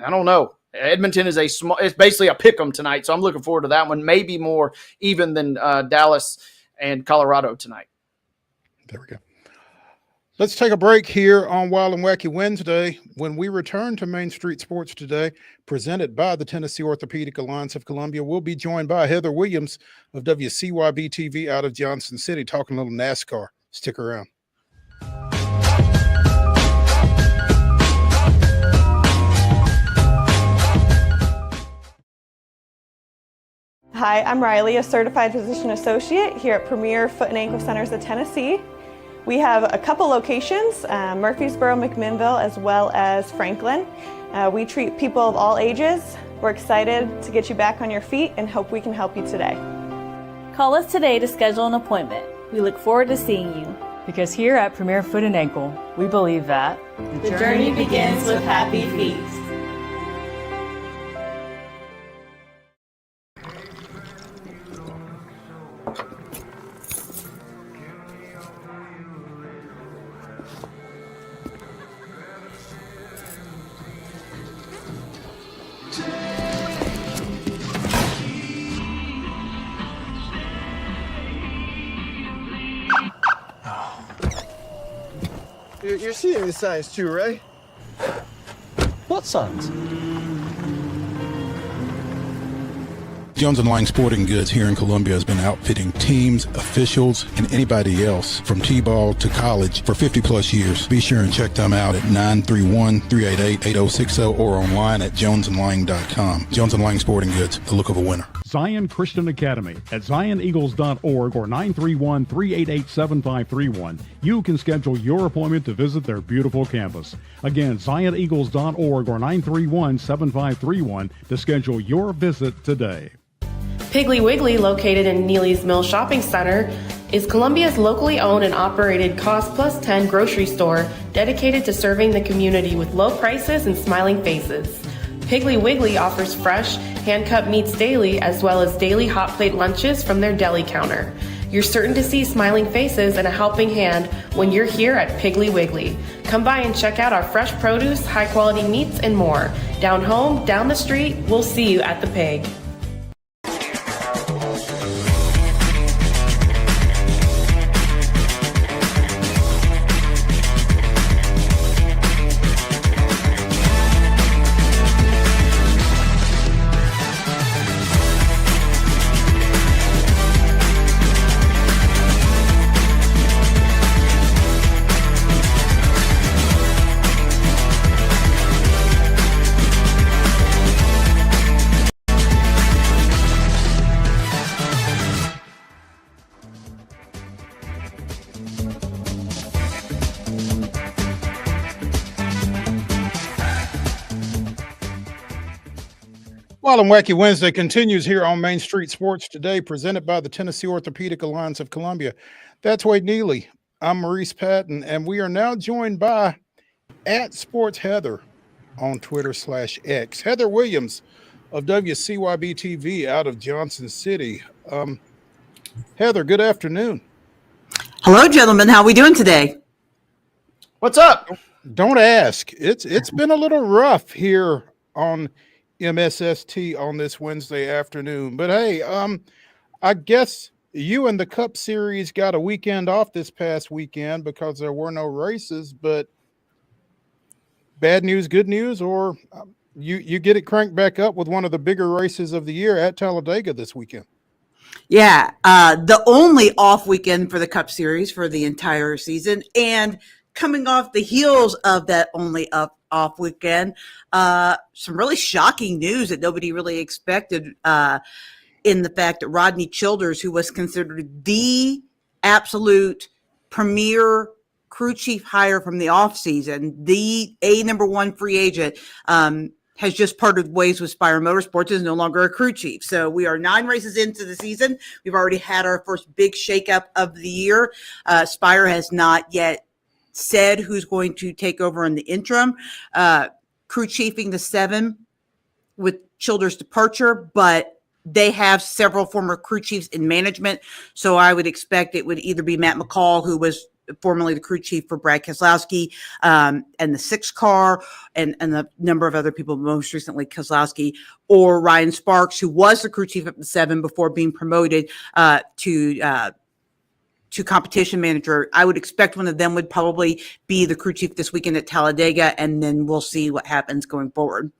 don't know. Edmonton is it's basically a pick 'em tonight. So I'm looking forward to that one. Maybe more even than Dallas and Colorado tonight. There we go. Let's take a break here on Wild and Wacky Wednesday. When we return to Main Street Sports Today, presented by the Tennessee Orthopedic Alliance of Columbia, we'll be joined by Heather Williams of WCYB-TV out of Johnson City, talking a little NASCAR. Stick around. Hi, I'm Riley, a certified physician associate here at Premier Foot and Ankle Centers of Tennessee. We have a couple locations, Murfreesboro, McMinnville, as well as Franklin. We treat people of all ages. We're excited to get you back on your feet and hope we can help you today. Call us today to schedule an appointment. We look forward to seeing you. Because here at Premier Foot and Ankle, we believe that the journey begins with happy feet. You're seeing the signs too, right? What signs? Jones & Lang Sporting Goods here in Columbia has been outfitting teams, officials, and anybody else from T-ball to college for 50 plus years. Be sure and check them out at 931-388-8060 or online at jonesandlang.com. Jones & Lang Sporting Goods, the look of a winner. Zion Christian Academy at zioneagles.org or 931-388-7531. You can schedule your appointment to visit their beautiful campus. Again, zioneagles.org or 931-7531 to schedule your visit today. Piggly Wiggly, located in Neely's Mill Shopping Center, is Columbia's locally owned and operated cost plus 10 grocery store dedicated to serving the community with low prices and smiling faces. Piggly Wiggly offers fresh, hand-cut meats daily, as well as daily hot plate lunches from their deli counter. You're certain to see smiling faces and a helping hand when you're here at Piggly Wiggly. Come by and check out our fresh produce, high-quality meats, and more. Down home, down the street, we'll see you at the Pig. Wild and Wacky Wednesday continues here on Main Street Sports Today, presented by the Tennessee Orthopedic Alliance of Columbia. That's Wade Neely. I'm Maurice Patton, and we are now joined by @SportsHeather on Twitter /X. Heather Williams of WCYB-TV out of Johnson City. Heather, good afternoon. Hello, gentlemen. How are we doing today? What's up? Don't ask. It's been a little rough here on MSST on this Wednesday afternoon. But hey, I guess you and the Cup Series got a weekend off this past weekend because there were no races. But bad news, good news, or you get it cranked back up with one of the bigger races of the year at Talladega this weekend. Yeah, the only off weekend for the Cup Series for the entire season, and coming off the heels of that only off weekend, some really shocking news that nobody really expected in the fact that Rodney Childers, who was considered the absolute premier crew chief hire from the offseason, the number one free agent, has just parted ways with Spire Motorsports, is no longer a crew chief. So we are 9 races into the season. We've already had our first big shakeup of the year. Spire has not yet said who's going to take over in the interim. Crew chiefing the 7 with Childers' departure, but they have several former crew chiefs in management. So I would expect it would either be Matt McCall, who was formerly the crew chief for Brad Keselowski, and the 6 car, and a number of other people, most recently Keselowski, or Ryan Sparks, who was the crew chief of the 7 before being promoted to competition manager. I would expect one of them would probably be the crew chief this weekend at Talladega, and then we'll see what happens going forward.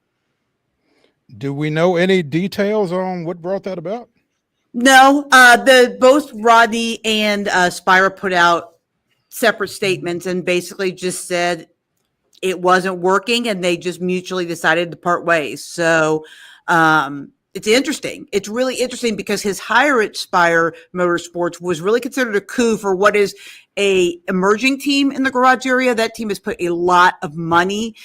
Do we know any details on what brought that about? No, both Rodney and Spire put out separate statements and basically just said it wasn't working, and they just mutually decided to part ways. So it's interesting. It's really interesting because his hire at Spire Motorsports was really considered a coup for what is a emerging team in the garage area. That team has put a lot of money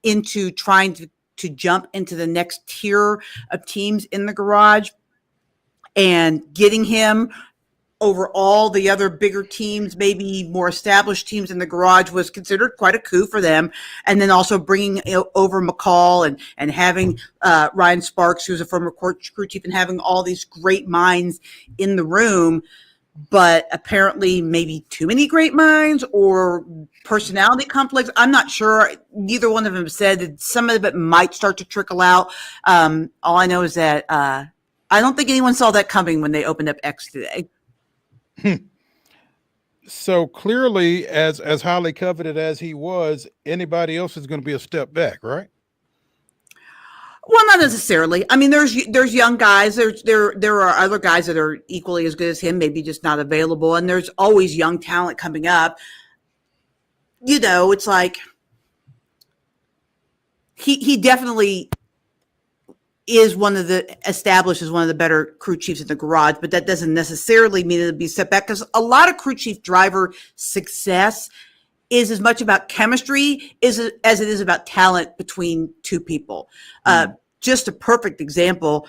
into trying to jump into the next tier of teams in the garage, and getting him over all the other bigger teams, maybe more established teams in the garage, was considered quite a coup for them. And then also bringing over McCall and having Ryan Sparks, who's a former crew chief, and having all these great minds in the room, but apparently maybe too many great minds or personality conflicts. I'm not sure. Neither one of them said that some of it might start to trickle out. All I know is that I don't think anyone saw that coming when they opened up X today. So clearly, as highly coveted as he was, anybody else is going to be a step back, right? Well, not necessarily. I mean, there's young guys. There are other guys that are equally as good as him, maybe just not available. And there's always young talent coming up. You know, it's like he definitely is one of the better crew chiefs in the garage, but that doesn't necessarily mean it'll be set back, because a lot of crew chief driver success is as much about chemistry as it is about talent between two people. Just a perfect example,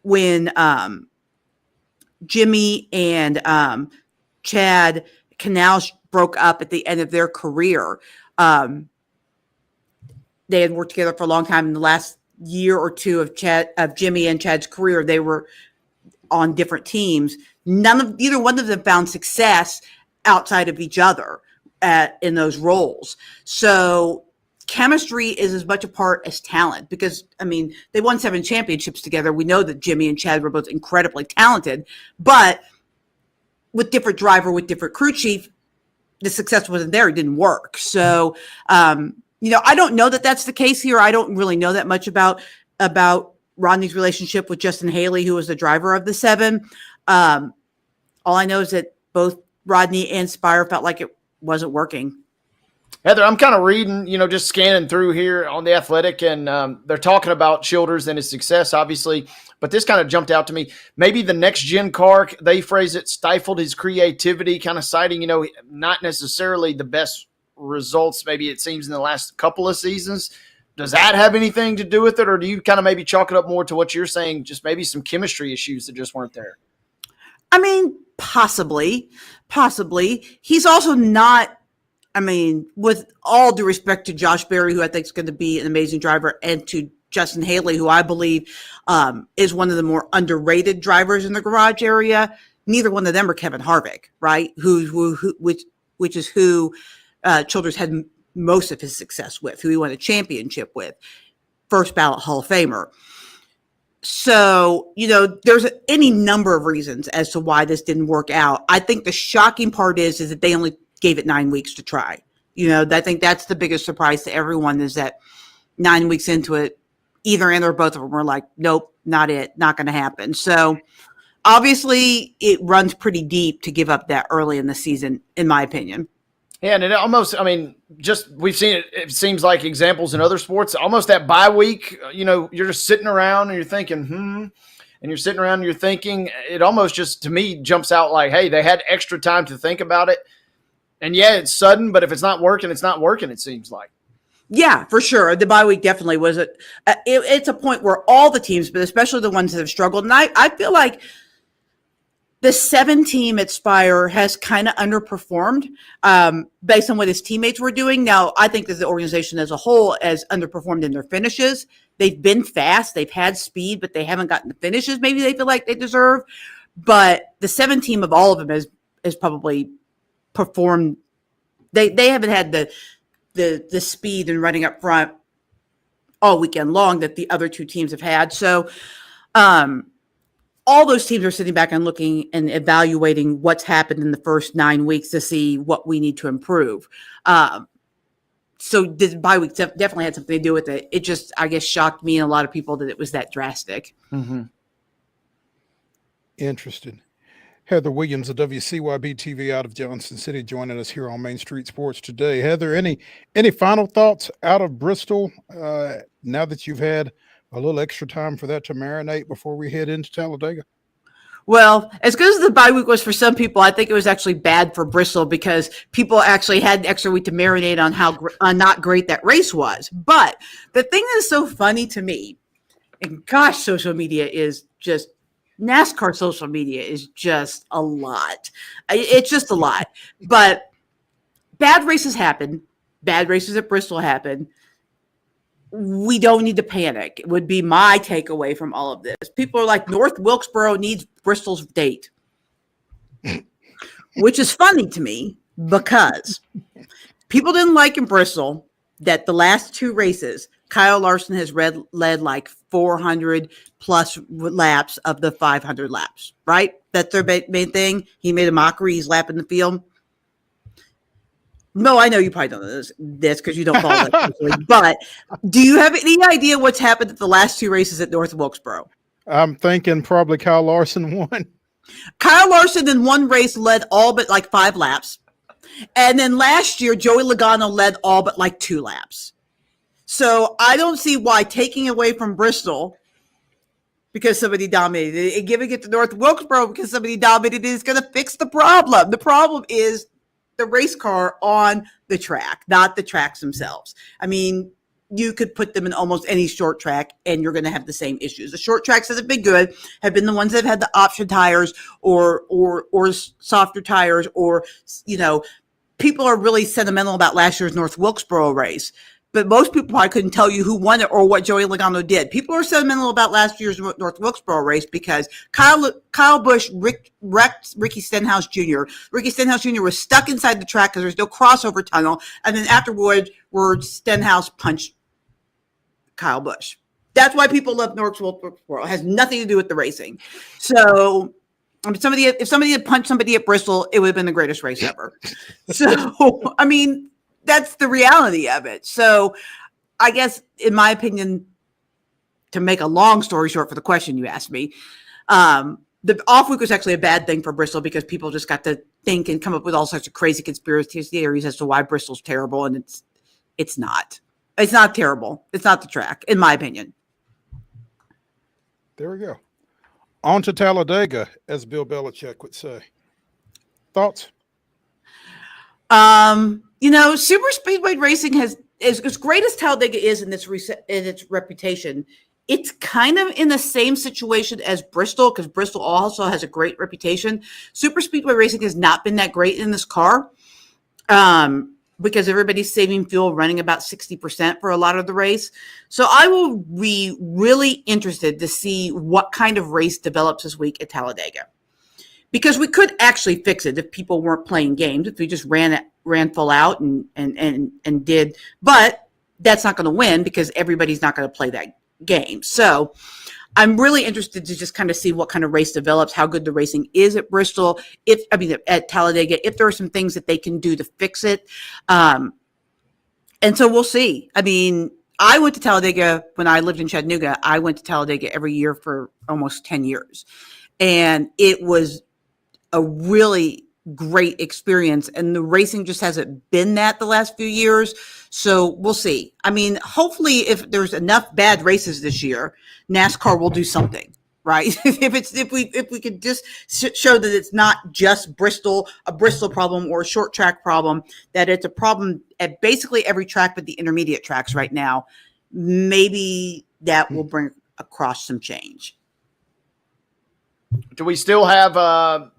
when Jimmy and Chad Canals broke up at the end of their career. They had worked together for a long time. In the last year or two of Jimmy and Chad's career, they were on different teams. Either one of them found success outside of each other in those roles. So chemistry is as much a part as talent, because, I mean, they won 7 championships together. We know that Jimmy and Chad were both incredibly talented, but with different driver, with different crew chief, the success wasn't there. It didn't work. So, I don't know that that's the case here. I don't really know that much about Rodney's relationship with Justin Haley, who was the driver of the 7. All I know is that both Rodney and Spire felt like it wasn't working. Heather, I'm kind of reading, just scanning through here on The Athletic, and they're talking about Childers and his success, obviously, but this kind of jumped out to me. Maybe the next-gen car, they phrase it, stifled his creativity, kind of citing, not necessarily the best results, maybe it seems, in the last couple of seasons. Does that have anything to do with it, or do you kind of maybe chalk it up more to what you're saying, just maybe some chemistry issues that just weren't there? I mean, possibly. He's also not, with all due respect to Josh Berry, who I think is going to be an amazing driver, and to Justin Haley, who I believe is one of the more underrated drivers in the garage area. Neither one of them are Kevin Harvick, right? Which is who Childress had most of his success with, who he won a championship with, first ballot Hall of Famer. So, there's any number of reasons as to why this didn't work out. I think the shocking part is that they only gave it 9 weeks to try. I think that's the biggest surprise to everyone, is that 9 weeks into it, either and or both of them were like, nope, not it, not going to happen. So obviously it runs pretty deep to give up that early in the season, in my opinion. Yeah, and it almost, we've seen it seems like examples in other sports, almost that bye week, you're just sitting around and you're thinking, and you're sitting around and you're thinking, it almost just, to me, jumps out like, hey, they had extra time to think about it. And yeah, it's sudden, but if it's not working, it's not working, it seems like. Yeah, for sure. The bye week definitely was it's a point where all the teams, but especially the ones that have struggled. And I feel like the 7 team at Spire has kind of underperformed based on what his teammates were doing. Now, I think that the organization as a whole has underperformed in their finishes. They've been fast. They've had speed, but they haven't gotten the finishes maybe they feel like they deserve. But the 7 team of all of them has probably performed. They haven't had the speed and running up front all weekend long that the other 2 teams have had. So, all those teams are sitting back and looking and evaluating what's happened in the first 9 weeks to see what we need to improve. So the bye week definitely had something to do with it. It just, I guess, shocked me and a lot of people that it was that drastic. Mm-hmm. Interesting. Heather Williams of WCYB-TV out of Johnson City joining us here on Main Street Sports today. Heather, any final thoughts out of Bristol now that you've had a little extra time for that to marinate before we head into Talladega? Well, as good as the bye week was for some people, I think it was actually bad for Bristol because people actually had an extra week to marinate on how not great that race was. But the thing that is so funny to me, and gosh, social media is just, NASCAR social media is just a lot. It's just a lot. But bad races happen. Bad races at Bristol happen. We don't need to panic. It would be my takeaway from all of this. People are like, North Wilkesboro needs Bristol's date, which is funny to me because people didn't like in Bristol that the last 2 races, Kyle Larson has led like 400 plus laps of the 500 laps, right? That's their main thing. He made a mockery. He's lapping the field. No, I know you probably don't know this because you don't follow that closely. But do you have any idea what's happened at the last 2 races at North Wilkesboro? I'm thinking probably Kyle Larson won. Kyle Larson in one race led all but like 5 laps. And then last year, Joey Logano led all but like 2 laps. So I don't see why taking away from Bristol because somebody dominated it and giving it to North Wilkesboro because somebody dominated it is going to fix the problem. The problem is the race car on the track, not the tracks themselves. I mean, you could put them in almost any short track and you're going to have the same issues. The short tracks that have been good have been the ones that have had the option tires or softer tires, or, people are really sentimental about last year's North Wilkesboro race. But most people probably couldn't tell you who won it or what Joey Logano did. People are sentimental about last year's North Wilkesboro race because Kyle Busch wrecked Ricky Stenhouse Jr. Ricky Stenhouse Jr. was stuck inside the track because there's no crossover tunnel. And then afterwards, Stenhouse punched Kyle Busch. That's why people love North Wilkesboro. It has nothing to do with the racing. So if somebody had punched somebody at Bristol, it would have been the greatest race ever. So, I mean, that's the reality of it. So I guess, in my opinion, to make a long story short for the question you asked me, the off week was actually a bad thing for Bristol because people just got to think and come up with all sorts of crazy conspiracy theories as to why Bristol's terrible. And it's not. It's not terrible. It's not the track, in my opinion. There we go. On to Talladega, as Bill Belichick would say. Thoughts? Super speedway racing has, as great as Talladega is in its reputation, it's kind of in the same situation as Bristol because Bristol also has a great reputation. Super speedway racing has not been that great in this car. because everybody's saving fuel, running about 60% for a lot of the race. So I will be really interested to see what kind of race develops this week at Talladega, because we could actually fix it if people weren't playing games, if we just ran full out and did, but that's not going to win because everybody's not going to play that game. So I'm really interested to just kind of see what kind of race develops, how good the racing is at Bristol, at Talladega, if there are some things that they can do to fix it. And so we'll see. I mean, I went to Talladega when I lived in Chattanooga. I went to Talladega every year for almost 10 years. And it was a really great experience. And the racing just hasn't been that the last few years. So we'll see. I mean, hopefully if there's enough bad races this year, NASCAR will do something, right? if we could just show that it's not just a Bristol problem or a short track problem, that it's a problem at basically every track but the intermediate tracks right now, maybe that will bring across some change. Do we still have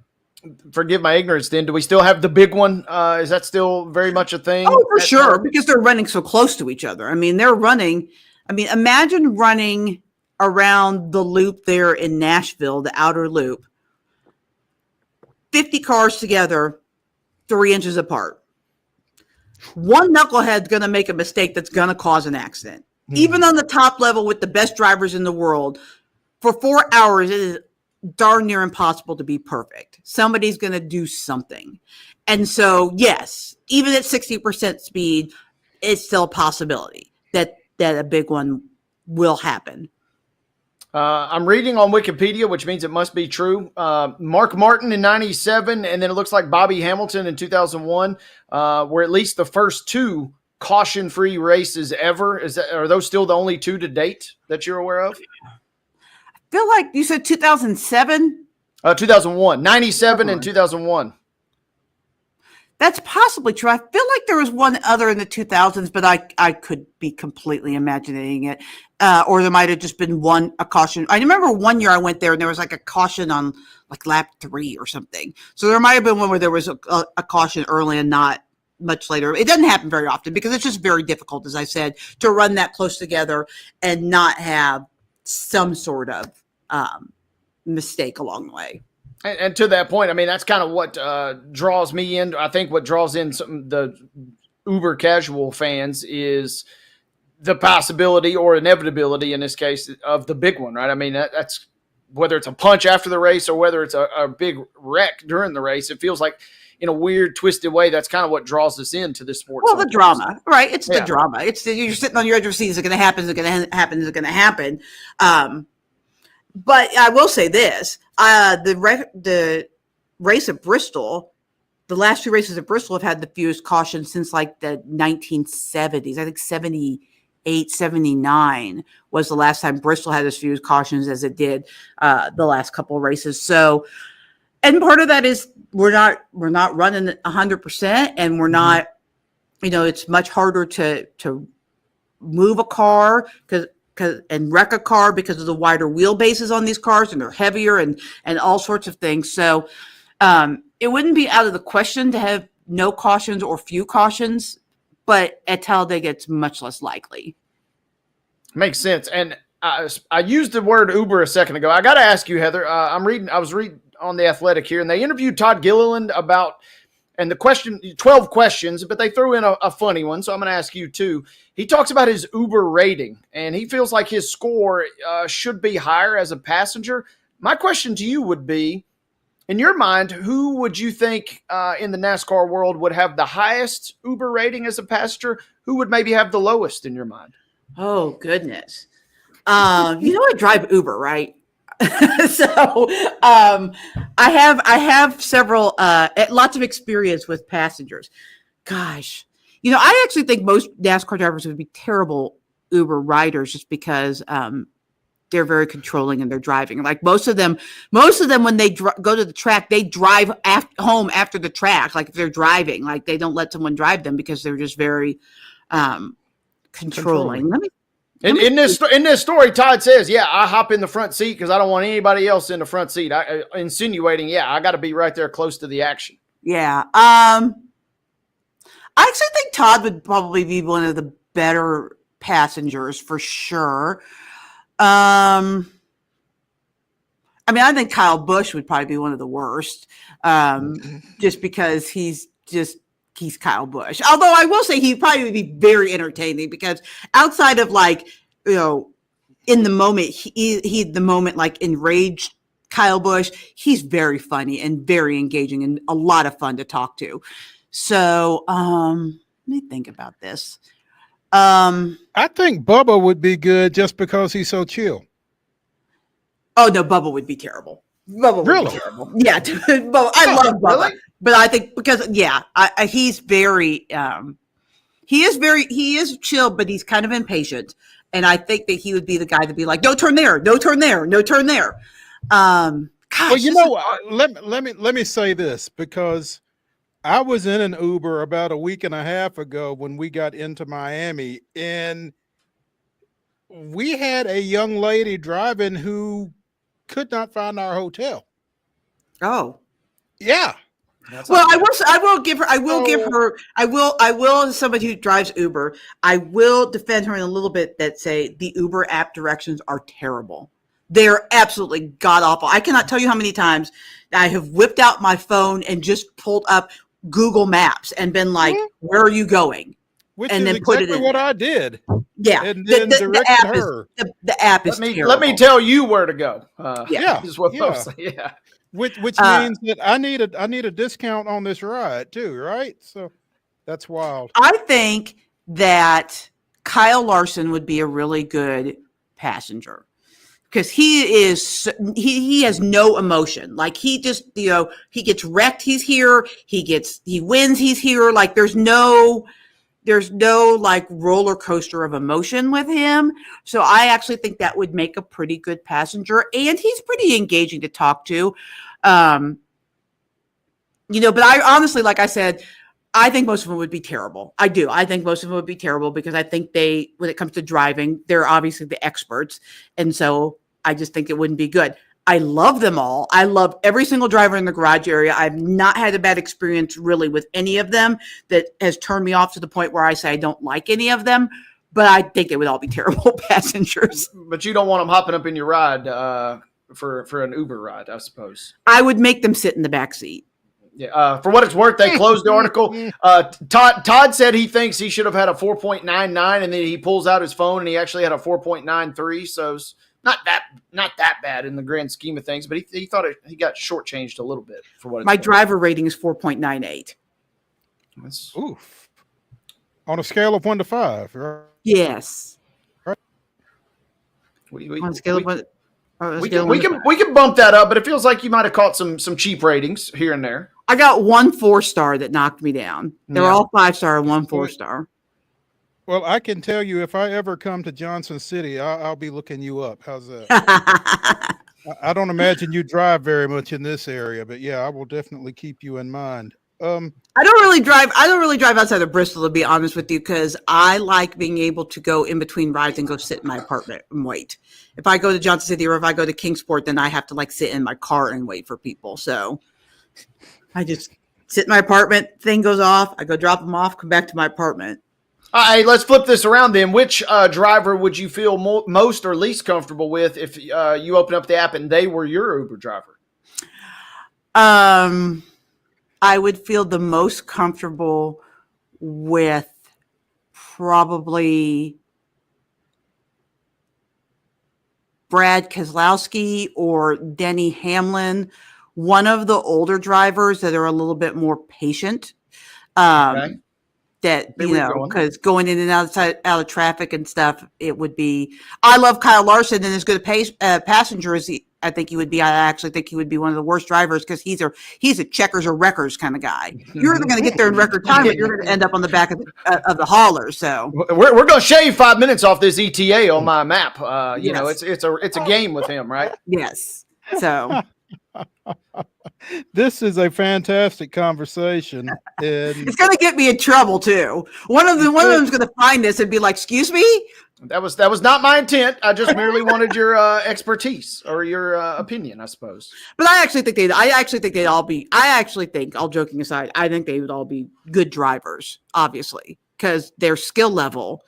forgive my ignorance then, do we still have the big one? Is that still very much a thing? Oh, for sure, because they're running so close to each other. I mean, imagine running around the loop there in Nashville, the outer loop, 50 cars together, 3 inches apart. One knucklehead's going to make a mistake that's going to cause an accident. Even on the top level with the best drivers in the world, for 4 hours, it is darn near impossible to be perfect. Somebody's going to do something. And so, yes, even at 60% speed, it's still a possibility that a big one will happen. I'm reading on Wikipedia, which means it must be true. Mark Martin in 97, and then it looks like Bobby Hamilton in 2001 were at least the first 2 caution-free races ever. Are those still the only 2 to date that you're aware of? I feel like you said 2007? 2001. 97 and 2001. That's possibly true. I feel like there was one other in the 2000s, but I could be completely imagining it. Or there might have just been a caution. I remember one year I went there and there was like a caution on like lap 3 or something. So there might have been one where there was a caution early and not much later. It doesn't happen very often because it's just very difficult, as I said, to run that close together and not have some sort of mistake along the way. And to that point, I mean, that's kind of what draws me in. I think what draws in the uber casual fans is the possibility or inevitability, in this case, of the big one, right? I mean, that's whether it's a punch after the race or whether it's a big wreck during the race. It feels like in a weird, twisted way, that's kind of what draws us into this sport. Well, the drama, right? It's the drama. It's you're sitting on your edge of your seat. Is it going to happen? Is it going to happen? Is it going to happen? But I will say this: the race at Bristol, the last 2 races at Bristol have had the fewest cautions since like the 1970s. I think 78, 79 was the last time Bristol had as few cautions as it did the last couple of races. So, and part of that is we're not running 100%, and we're not, it's much harder to move a car and wreck a car because of the wider wheelbases on these cars, and they're heavier and all sorts of things. So it wouldn't be out of the question to have no cautions or few cautions, but at Talladega, it's much less likely. Makes sense. And I used the word Uber a second ago. I got to ask you, Heather, I was reading on The Athletic here, and they interviewed Todd Gilliland about, and the question, 12 questions, but they threw in a funny one. So I'm going to ask you too. He talks about his Uber rating, and he feels like his score should be higher as a passenger. My question to you would be, in your mind, who would you think in the NASCAR world would have the highest Uber rating as a passenger? Who would maybe have the lowest in your mind? Oh, goodness. I drive Uber, right? So I have several, lots of experience with passengers. Gosh, I actually think most NASCAR drivers would be terrible Uber riders just because they're very controlling in their driving. Like most of them when they go to the track, they drive home after the track. Like if they're driving, like they don't let someone drive them because they're just very controlling. In this story, Todd says, "Yeah, I hop in the front seat because I don't want anybody else in the front seat." Insinuating, I got to be right there close to the action. Yeah. I actually think Todd would probably be one of the better passengers for sure. I mean, I think Kyle Busch would probably be one of the worst, just because he's Kyle Busch. Although I will say he probably would be very entertaining because outside of like, in the moment, the moment like enraged Kyle Busch, he's very funny and very engaging and a lot of fun to talk to. So let me think about this. I think Bubba would be good just because he's so chill. Oh no, Bubba would be terrible. Bubba would be terrible. Yeah, Bubba, I love Bubba, really? But I think because he's very he is chill, but he's kind of impatient, and I think that he would be the guy to be like, no turn there, no turn there, no turn there. Gosh, well, let me say this, because I was in an Uber about a week and a half ago when we got into Miami, and we had a young lady driving who could not find our hotel. Oh, yeah. Well, I will, as somebody who drives Uber, I will defend her in a little bit that say the Uber app directions are terrible. They're absolutely god awful. I cannot tell you how many times I have whipped out my phone and just pulled up Google Maps and been like, where are you going? Which and is then exactly put it in what there. I did. Yeah. And then the app is terrible. Let me tell you where to go. Yeah. Is what folks say. Yeah. Which means that I need a discount on this ride too, right? So that's wild. I think that Kyle Larson would be a really good passenger because he has no emotion. Like he just, he gets wrecked, he's here. He wins, he's here. Like there's no like roller coaster of emotion with him. So I actually think that would make a pretty good passenger, and he's pretty engaging to talk to. But I honestly, like I said, I think most of them would be terrible. I do. I think most of them would be terrible because I think when it comes to driving, they're obviously the experts. And so I just think it wouldn't be good. I love them all. I love every single driver in the garage area. I've not had a bad experience really with any of them that has turned me off to the point where I say I don't like any of them, but I think they would all be terrible passengers. But you don't want them hopping up in your ride for an Uber ride, I suppose. I would make them sit in the back seat. Yeah. For what it's worth, they closed the article. Todd said he thinks he should have had a 4.99, and then he pulls out his phone and he actually had a 4.93. So it's not that bad in the grand scheme of things, but he thought he got shortchanged a little bit for what it's My worth. driver rating is 4.98. That's oof. On a scale of 1 to 5, right? Yes. Right. On a scale of 1. We can bump that up, but it feels like you might have caught some cheap ratings here and there. I got 1 4-star that knocked me down. They're all 5-star and 1 4-star. Well, I can tell you, if I ever come to Johnson City, I'll be looking you up. How's that? I don't imagine you drive very much in this area, but yeah, I will definitely keep you in mind. I don't really drive outside of Bristol, to be honest with you, because I like being able to go in between rides and go sit in my apartment and wait. If I go to Johnson City or if I go to Kingsport, then I have to like sit in my car and wait for people. So I just sit in my apartment, thing goes off, I go drop them off, come back to my apartment. All right, let's flip this around then. Which driver would you feel most or least comfortable with if you open up the app and they were your Uber driver? I would feel the most comfortable with probably Brad Keselowski or Denny Hamlin, one of the older drivers that are a little bit more patient. Okay. That, because going in and out of traffic and stuff, it would be. I love Kyle Larson, and as good a passenger as I think he would be. I actually think he would be one of the worst drivers because he's a checkers or wreckers kind of guy. You're either going to get there in record time, or you're going to end up on the back of the hauler. So we're going to shave 5 minutes off this ETA on my map. It's a game with him, right? Yes. So. This is a fantastic conversation. And It's going to get me in trouble too. One of them's going to find this and be like, "Excuse me." That was not my intent. I just merely wanted your expertise or your opinion, I suppose. But I actually think they'd all be. All joking aside, I think they would all be good drivers, obviously, because their skill level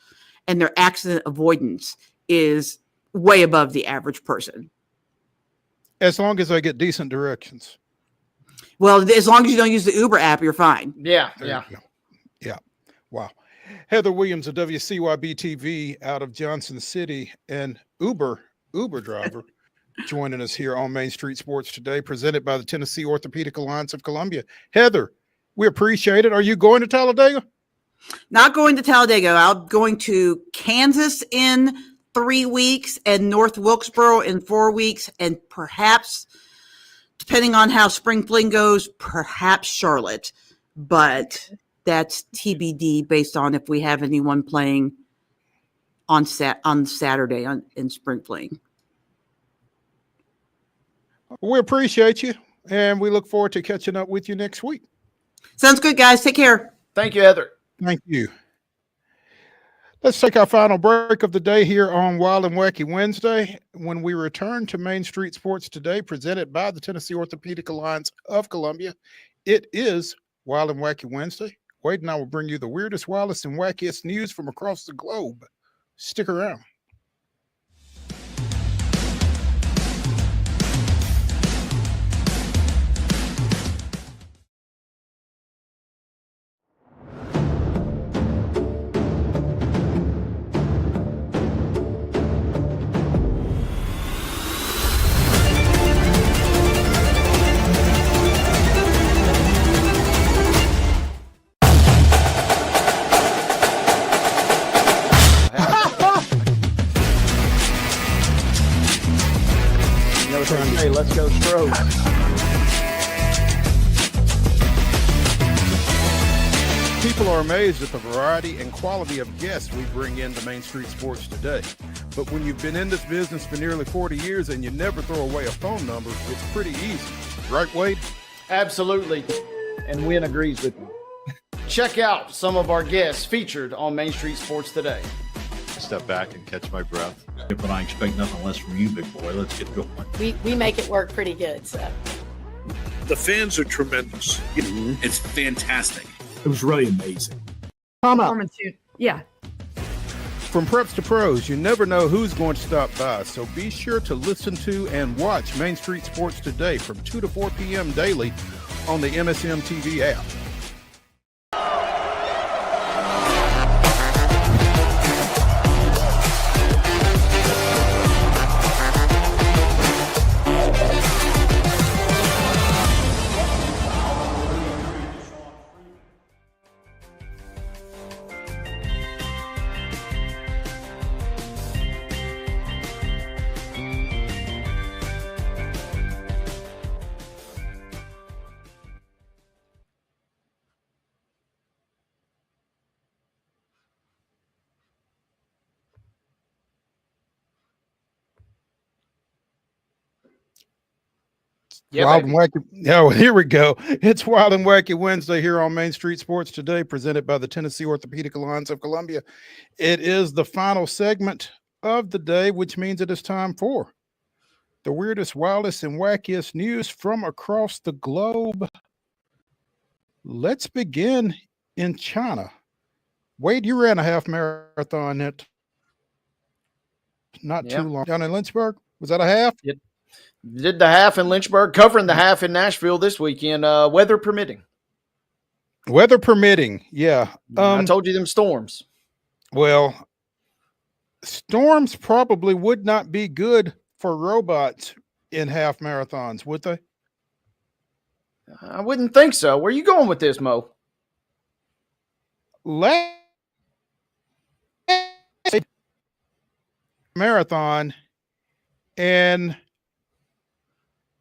and their accident avoidance is way above the average person. as long as I get decent directions. Well, as long as you don't use the Uber app, you're fine. Yeah, yeah. Wow. Heather Williams of WCYB-TV out of Johnson City, and Uber driver, joining us here on Main Street Sports today, presented by the Tennessee Orthopedic Alliance of Columbia. Heather, we appreciate it. Are you going to Talladega? Not going to Talladega. I'm going to Kansas in 3 weeks and North Wilkesboro in 4 weeks, and perhaps, depending on how spring fling goes, perhaps Charlotte. But that's TBD based on if we have anyone playing on Saturday in spring fling. We appreciate you, and we look forward to catching up with you next week. Sounds good, guys. Take care. Thank you, Heather. Thank you. Let's take our final break of the day here on Wild and Wacky Wednesday. When we return to Main Street Sports today, presented by the Tennessee Orthopedic Alliance of Columbia, it is Wild and Wacky Wednesday. Wade and I will bring you the weirdest, wildest, and wackiest news from across the globe. Stick around. Hey, let's go Stros. People are amazed at the variety and quality of guests we bring into Main Street Sports today. But when you've been in this business for nearly 40 years and you never throw away a phone number, it's pretty easy. Right, Wade? Absolutely. And Wynn agrees with me. Check out some of our guests featured on Main Street Sports today. Step back and catch my breath. But I expect nothing less from you, big boy. Let's get going. We make it work pretty good. So the fans are tremendous. It's fantastic. It was really amazing. Yeah. From preps to pros, you never know who's going to stop by, so be sure to listen to and watch Main Street Sports today from 2 to 4 p.m. daily on the MSM TV app. Yeah, Wild and Wacky. Oh, here we go. It's Wild and Wacky Wednesday here on Main Street Sports today, presented by the Tennessee Orthopedic Alliance of Columbia. It is the final segment of the day, which means it is time for the weirdest, wildest, and wackiest news from across the globe. Let's begin in China. Wade, you ran a half marathon not too long. Down in Lynchburg? Was that a half? Yep. Did the half in Lynchburg, covering the half in Nashville this weekend, weather permitting. Weather permitting, yeah. I told you them storms. Well, storms probably would not be good for robots in half marathons, would they? I wouldn't think so. Where are you going with this, Mo? Last marathon, and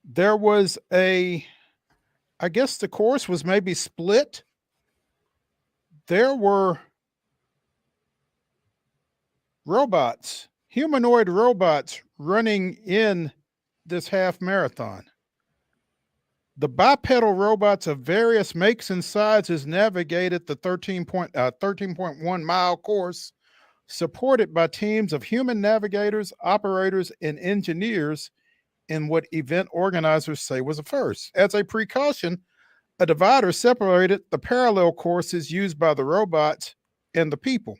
there was I guess the course was maybe split. There were robots, humanoid robots running in this half marathon. The bipedal robots of various makes and sizes navigated the 13.1 mile course, supported by teams of human navigators, operators, and engineers in what event organizers say was a first. As a precaution, a divider separated the parallel courses used by the robots and the people.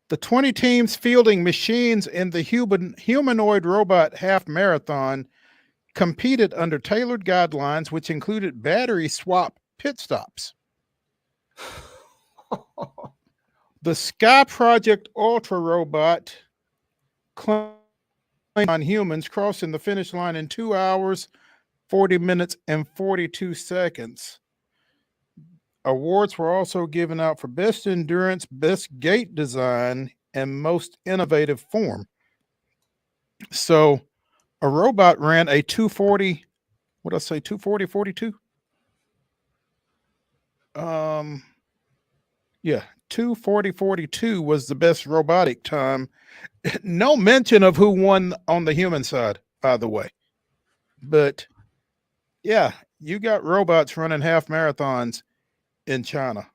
The 20 teams fielding machines in the humanoid robot half marathon competed under tailored guidelines, which included battery swap pit stops. The Sky Project Ultra robot claimed on humans, crossing the finish line in 2 hours, 40 minutes, and 42 seconds. Awards were also given out for best endurance, best gait design, and most innovative form. So a robot ran a 240, what did I say, 240, 42? Yeah, 240, 42 was the best robotic time. No mention of who won on the human side, by the way. But yeah, you got robots running half marathons in China.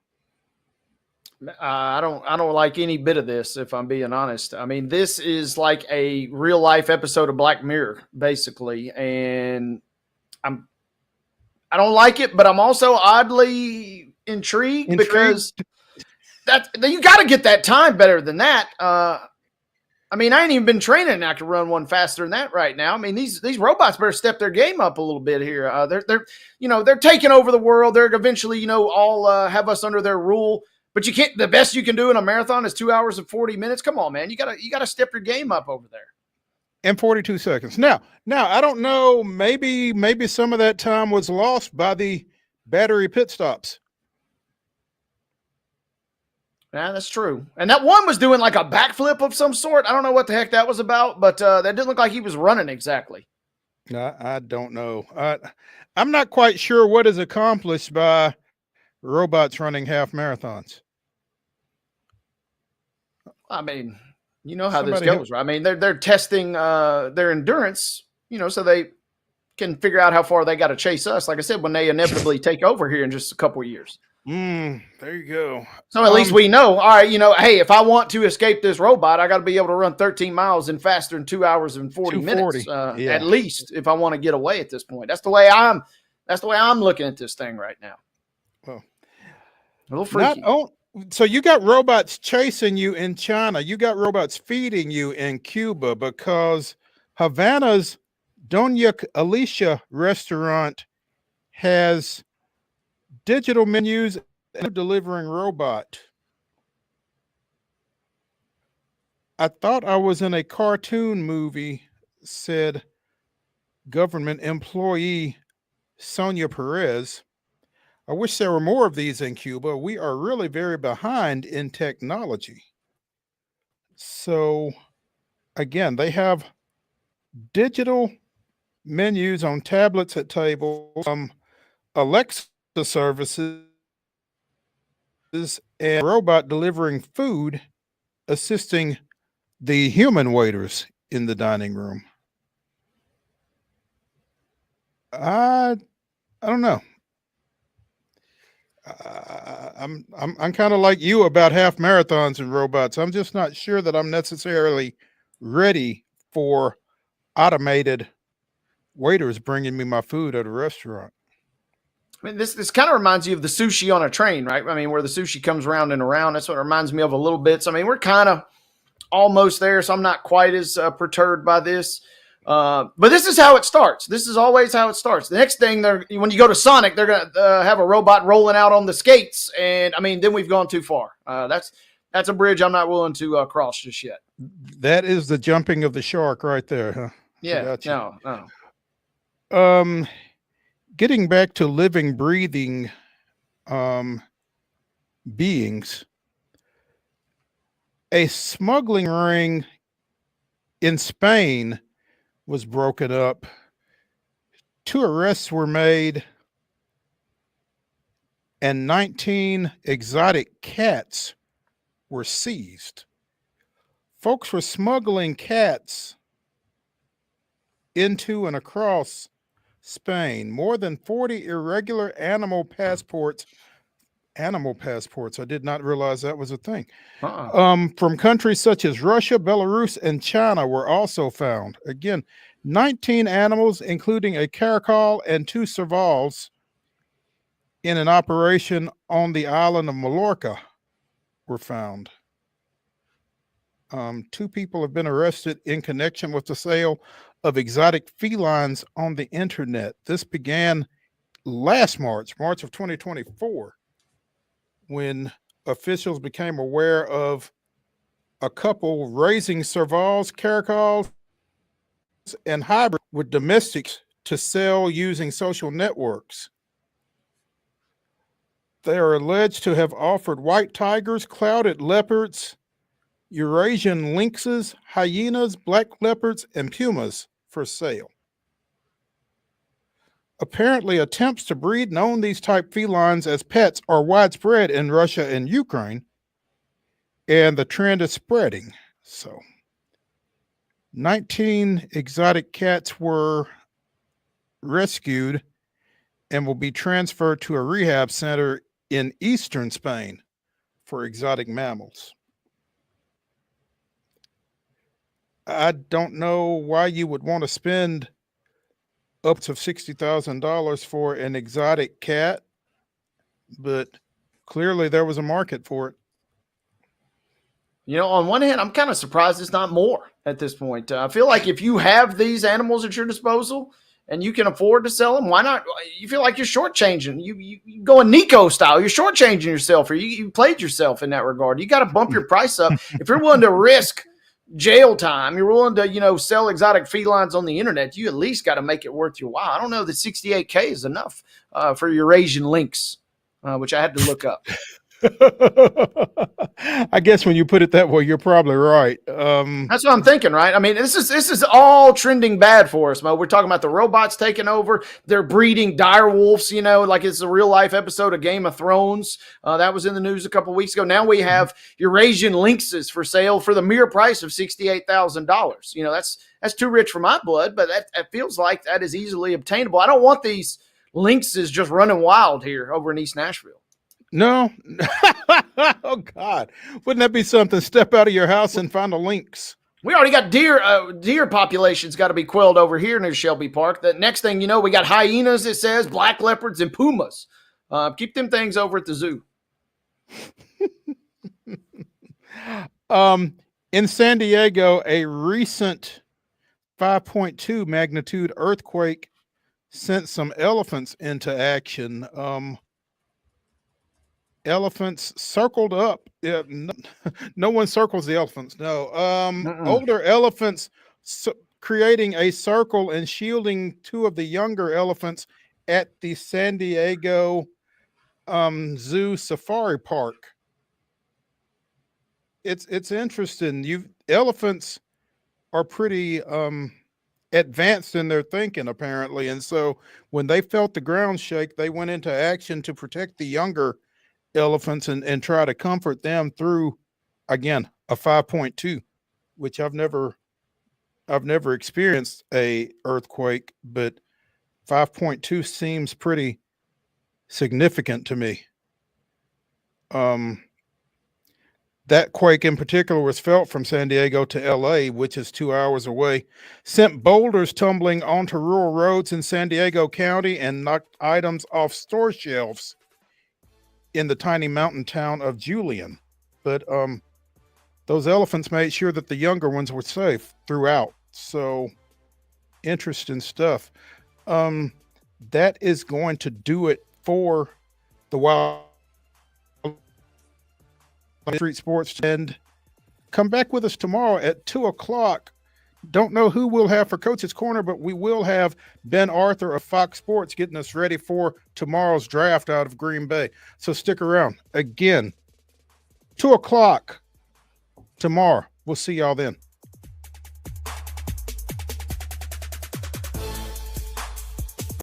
I don't like any bit of this, if I'm being honest. I mean, this is like a real life episode of Black Mirror, basically, and I don't like it, but I'm also oddly intrigued? Because you got to get that time better than that. I mean, I ain't even been training and I can run one faster than that right now. I mean, these robots better step their game up a little bit here. They're taking over the world. They're eventually, all have us under their rule. But you can't. The best you can do in a marathon is 2 hours and 40 minutes. Come on, man. You gotta step your game up over there. And 42 seconds. Now I don't know. Maybe some of that time was lost by the battery pit stops. Yeah, that's true. And that one was doing like a backflip of some sort. I don't know what the heck that was about, but that didn't look like he was running exactly. No, I don't know. I'm not quite sure what is accomplished by robots running half marathons. I mean, you know how this goes, right? I mean, they're testing their endurance, so they can figure out how far they got to chase us. Like I said, when they inevitably take over here in just a couple of years. There you go. So at least we know, all right, hey, if I want to escape this robot, I got to be able to run 13 miles in faster than 2 hours and 40 minutes, at least, if I want to get away at this point. That's the way I'm looking at this thing right now. Well, a little freaky. So you got robots chasing you in China. You got robots feeding you in Cuba, because Havana's Doña Alicia restaurant has digital menus and a delivering robot. I thought I was in a cartoon movie, said government employee Sonia Perez. I wish there were more of these in Cuba. We are really very behind in technology. So again, they have digital menus on tablets at tables, Alexa services, and a robot delivering food, assisting the human waiters in the dining room. I don't know. I'm kind of like you about half marathons and robots. I'm just not sure that I'm necessarily ready for automated waiters bringing me my food at a restaurant. I mean, this kind of reminds you of the sushi on a train, right? I mean, where the sushi comes round and around. That's what it reminds me of a little bit. So, I mean, we're kind of almost there, so I'm not quite as perturbed by this. But this is how it starts. This is always how it starts. The next thing, when you go to Sonic, they're going to have a robot rolling out on the skates. And, I mean, then we've gone too far. That's a bridge I'm not willing to cross just yet. That is the jumping of the shark right there, huh? Yeah, no. Getting back to living, breathing beings, a smuggling ring in Spain was broken up. 2 arrests were made, and 19 exotic cats were seized. Folks were smuggling cats into and across Spain. More than 40 irregular animal passports. Animal passports. I did not realize that was a thing. From countries such as Russia, Belarus, and China were also found. Again, 19 animals, including a caracal and 2 servals, in an operation on the island of Mallorca were found. 2 people have been arrested in connection with the sale of exotic felines on the internet. This began last March of 2024, when officials became aware of a couple raising servals, caracals, and hybrids with domestics to sell using social networks. They are alleged to have offered white tigers, clouded leopards, Eurasian lynxes, hyenas, black leopards, and pumas for sale. Apparently, attempts to breed and own these type felines as pets are widespread in Russia and Ukraine, and the trend is spreading. So, 19 exotic cats were rescued and will be transferred to a rehab center in eastern Spain for exotic mammals. I don't know why you would want to spend up to $60,000 for an exotic cat, but clearly there was a market for it. You know, on one hand, I'm kind of surprised it's not more at this point. I feel like if you have these animals at your disposal and you can afford to sell them, why not? You feel like you're shortchanging. You go in Nico style. You're shortchanging yourself, or you played yourself in that regard. You got to bump your price up. If you're willing to risk jail time, you're willing to, sell exotic felines on the internet, you at least got to make it worth your while. I don't know that $68K is enough for Eurasian lynx, which I had to look up. I guess when you put it that way, you're probably right. That's what I'm thinking, right? I mean, this is all trending bad for us, Mo. We're talking about the robots taking over. They're breeding dire wolves, like it's a real life episode of Game of Thrones. That was in the news a couple of weeks ago. Now we have Eurasian lynxes for sale for the mere price of $68,000. That's too rich for my blood, but that feels like that is easily obtainable. I don't want these lynxes just running wild here over in East Nashville. No. Oh, God. Wouldn't that be something? Step out of your house and find a lynx. We already got deer population's got to be quelled over here near Shelby Park. The next thing you know, we got hyenas, it says, black leopards, and pumas. Keep them things over at the zoo. In San Diego, a recent 5.2 magnitude earthquake sent some elephants into action. Elephants circled up. Yeah, no one circles the elephants. No. Older elephants creating a circle and shielding 2 of the younger elephants at the San Diego Zoo Safari Park. It's interesting. Elephants are pretty advanced in their thinking, apparently, and so when they felt the ground shake, they went into action to protect the younger elephants and try to comfort them through, again, a 5.2, which I've never experienced a earthquake, but 5.2 seems pretty significant to me. That quake in particular was felt from San Diego to LA, which is 2 hours away, sent boulders tumbling onto rural roads in San Diego County and knocked items off store shelves in the tiny mountain town of Julian. But those elephants made sure that the younger ones were safe throughout. So interesting stuff. That is going to do it for the Wild Street Sports. And come back with us tomorrow at 2:00. Don't know who we'll have for Coach's Corner, but we will have Ben Arthur of Fox Sports getting us ready for tomorrow's draft out of Green Bay. So stick around. Again, 2:00 tomorrow. We'll see y'all then.